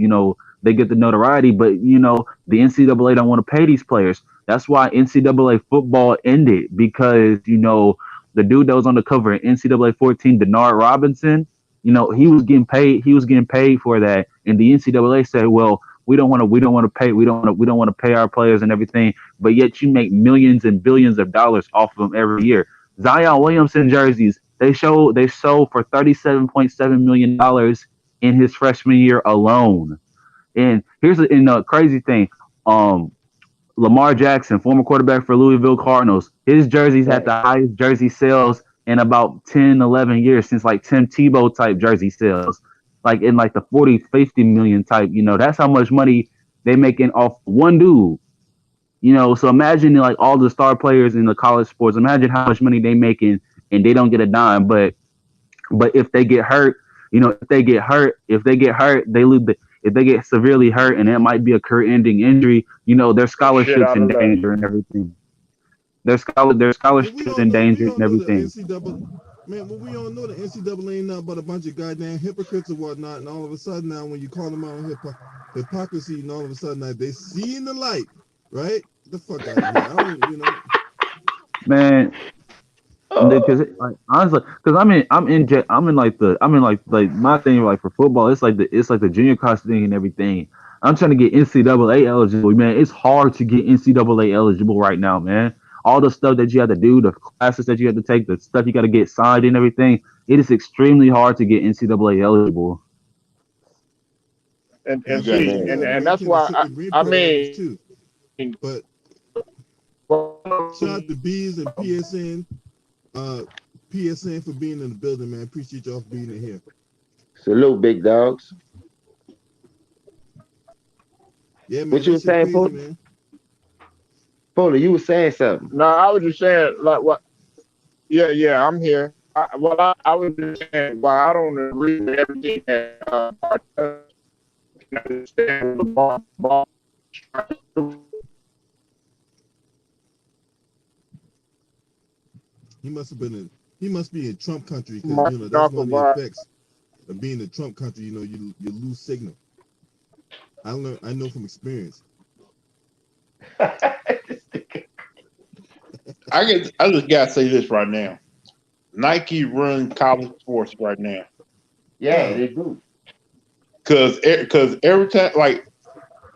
they get the notoriety, but the NCAA don't want to pay these players. That's why NCAA football ended because the dude that was on the cover in NCAA 14, Denard Robinson, he was getting paid. He was getting paid for that, and the NCAA said, "Well, we don't want to pay our players and everything." But yet, you make millions and billions of dollars off of them every year. Zion Williamson jerseys they sold for $37.7 million in his freshman year alone. And here's the crazy thing. Um, Lamar Jackson, former quarterback for Louisville Cardinals, his jerseys had the highest jersey sales in about 10, 11 years since like Tim Tebow type jersey sales, like in like the 40, 50 million type. That's how much money they making off one dude. So imagine like all the star players in the college sports. Imagine how much money they making and they don't get a dime. But if they get hurt, if they get hurt, they lose. If they get severely hurt, and it might be a career-ending injury, their Shit scholarships out in of luck. danger and everything. Their But scholarships in we danger all and know the everything. NCAA. Man, but we all know the NCAA ain't nothing but a bunch of goddamn hypocrites and whatnot. And all of a sudden now, when you call them out on hypocrisy, and all of a sudden now they see in the light, right? The fuck out of here. I don't, Man, because like honestly, because I'm in like my thing like for football, it's like the junior college thing and everything. I'm trying to get NCAA eligible, man. It's hard to get NCAA eligible right now, man. All the stuff that you have to do, the classes that you have to take, the stuff you got to get signed and everything. It is extremely hard to get NCAA eligible. And that's got because see, you that. got to and break that's into why certain green I programs mean, too. But well, shout out to Bees and PSN for being in the building, man. Appreciate y'all for being in here. Salute, big dogs. Yeah, man, What you that was shit saying, crazy, Polo? man. Polo, you was saying something. no, I was just saying like what. Yeah, I'm here. I was just saying, well, I don't agree with everything that Bart does. I understand what Bart is trying to do. He must be in Trump country because Marching that's off one of of the Bart. effects of being in Trump country. You lose signal. I know from experience. I just gotta say this right now. Nike run college sports right now. Yeah, How? they do. Cause every time like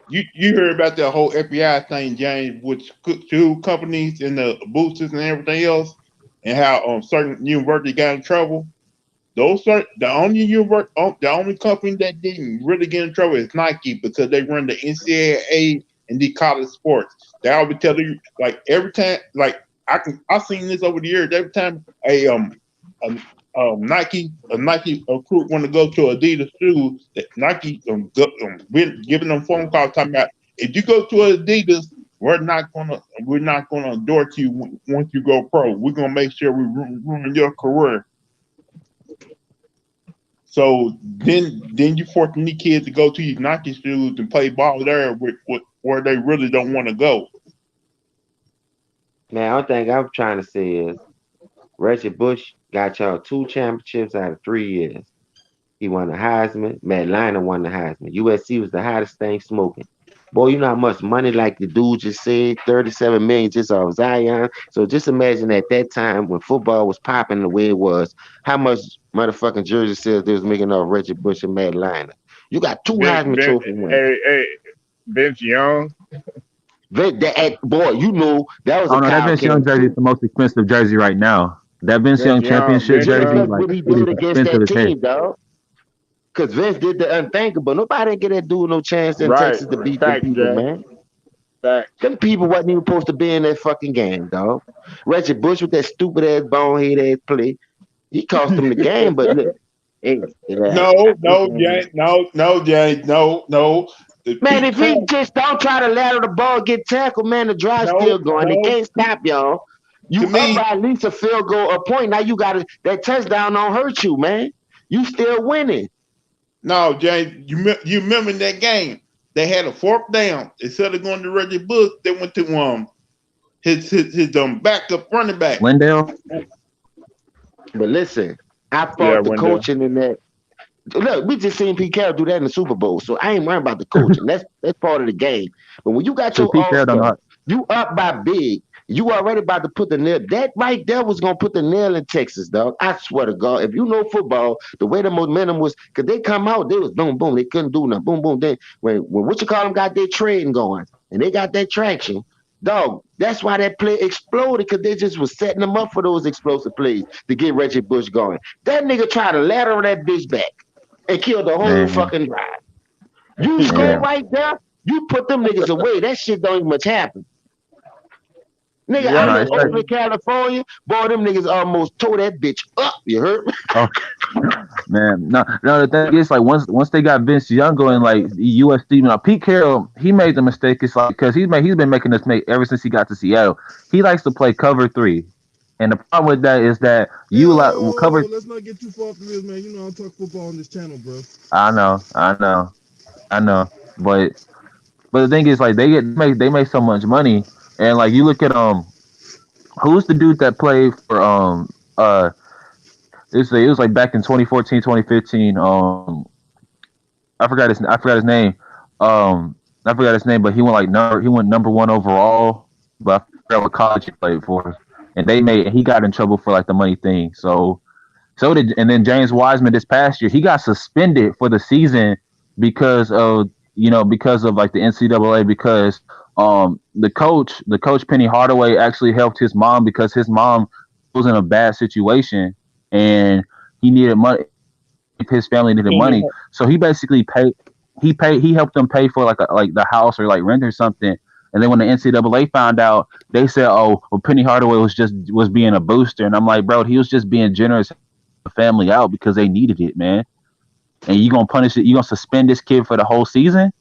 you heard about that whole FBI thing, James, with two companies and the boosters and everything else, and how certain university got in trouble. The only company that didn't really get in trouble is Nike because they run the NCAA and the college sports. They always tell you like every time like I've seen this over the years. Every time a Nike recruit want to go to Adidas shoes, that Nike giving them phone calls talking about if you go to Adidas, we're not gonna endorse you once you go pro. We're gonna make sure we ruin your career. So then you forcing these kids to go to these Nike schools and play ball there where they really don't want to go. Man, I think I'm trying to say is Reggie Bush got y'all 2 championships out of 3 years. He won the Heisman. Matt Leinart won the Heisman. USC was the hottest thing smoking. Boy, you know how much money, like the dude just said, 37 million just off Zion. So just imagine at that time when football was popping the way it was, how much motherfucking jersey sales they was making off Reggie Bush and Matt Leinart. You got two Heisman Trophy winners. Hey, Vince Young. Boy, you know that was a Oh no, that Kyle Vince Young King jersey is too. the most expensive jersey right now. That Vince Vince Young Young. championship Vince Yeah, jersey, Young. because like what he it is did against expensive that as heck. team, dog. Because Vince did the unthinkable. Nobody didn't get that dude no chance in Right. Texas to beat them Facts, people, Jay. man. Facts. Them people wasn't even supposed to be in that fucking game, dog. Reggie Bush with that stupid ass bonehead ass play, he cost them the game. But look, hey, No, no, James, no, James, no. man, Pete if Carroll, he just don't try to ladder the ball, get tackled, man, the drive's no, still going. They no, can't stop y'all. You To up me, by at least a field goal a point. Now you got that touchdown don't hurt you, man. You still winning. no, James, you remember that game? They had a fourth down. Instead of going to Reggie Bush, they went to his backup running back. Lindell. But listen, I Yeah, fought the Wendell. coaching in that. Look, we just seen Pete Carroll do that in the Super Bowl, so I ain't worried about the coaching. That's part of the game. But when you got See, your Pete all Carroll don't know. star, you up by big. You already about to put the nail. That right there was gonna put the nail in Texas, dog. I swear to God. If you know football, the way the momentum was, cause they come out, they was boom, boom. They couldn't do nothing. Boom, boom. Then when what you call them got their trading going and they got that traction, dog. That's why that play exploded, cause they just was setting them up for those explosive plays to get Reggie Bush going. That nigga tried to lateral that bitch back and killed the whole Man, fucking drive. You score yeah. right there, you put them niggas away. That shit don't even much happen. Nigga, You're right. I'm No, in it's like, Oakland, California. Boy, them niggas almost tore that bitch up. You heard me? oh man, no. The thing is, like, once they got Vince Young going, like USC, now Pete Carroll, he made the mistake. It's like because he's been making this make ever since he got to Seattle. He likes to play cover three, and the problem with that is that you like cover. Let's not get too far off the rails, man. You know I talk football on this channel, bro. I know, but the thing is, like, they make so much money, and like you look at who's the dude that played for it was like back in 2014, 2015. I forgot his name. Um, I forgot his name, but he went number one overall. But I forgot what college he played for. And he got in trouble for like the money thing. And then James Wiseman this past year, he got suspended for the season because of like the NCAA, because the coach Penny Hardaway actually helped his mom because his mom was in a bad situation and he needed money. His family needed money, so he basically he helped them pay for like the house or like rent or something. And then when the NCAA found out, they said, "Oh, well, Penny Hardaway was being a booster." And I'm like, "Bro, he was just being generous, to help the family out because they needed it, man." And you gonna punish it? You gonna suspend this kid for the whole season?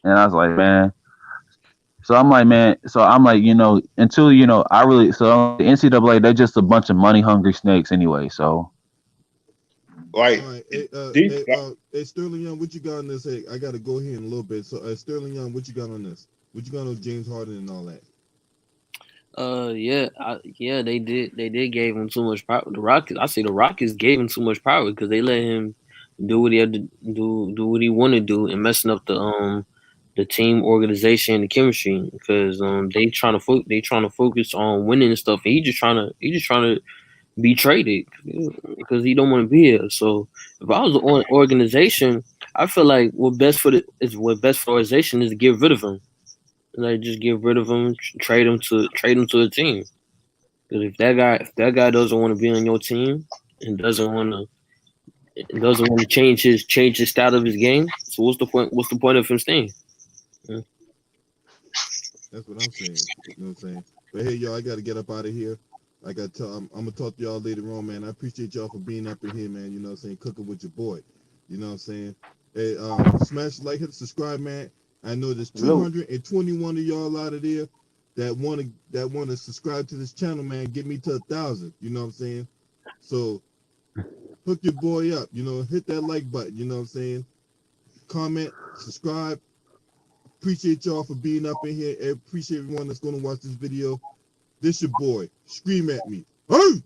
And I was like, man. So I'm like, man. So I'm like, until I really the NCAA, they're just a bunch of money hungry snakes anyway. So Like All right, these hey, Sterling Young, what you got on this? Hey, I got to go here in a little bit. So, Sterling Young, what you got on this? What you got on James Harden and all that? Yeah, they did. They did gave him too much power. The Rockets, I say the Rockets gave him too much power because they let him do what he had to do what he wanted to do, and messing up the team organization and the chemistry because they trying to focus on winning and stuff, and he just trying to be traded because he don't want to be here. So if I was an organization, I feel like what best for the organization is to get rid of him. Like just get rid of him, trade him to a team. Because if that guy doesn't want to be on your team and doesn't want to change his style of his game, so what's the point? What's the point of him staying? Yeah. That's what I'm saying. You know what I'm saying? But hey, y'all, I got to get up out of here. Like I'm gonna talk to y'all later on, man. I appreciate y'all for being up in here, man. You know what I'm saying? Cooking with your boy. You know what I'm saying? Hey, smash the like, hit the subscribe, man. I know there's 221 of y'all out of there that wanna subscribe to this channel, man. Get me to 1,000. You know what I'm saying? So hook your boy up. You know, hit that like button. You know what I'm saying? Comment, subscribe. Appreciate y'all for being up in here. Appreciate everyone that's gonna watch this video. This your boy. Scream at me. Hey!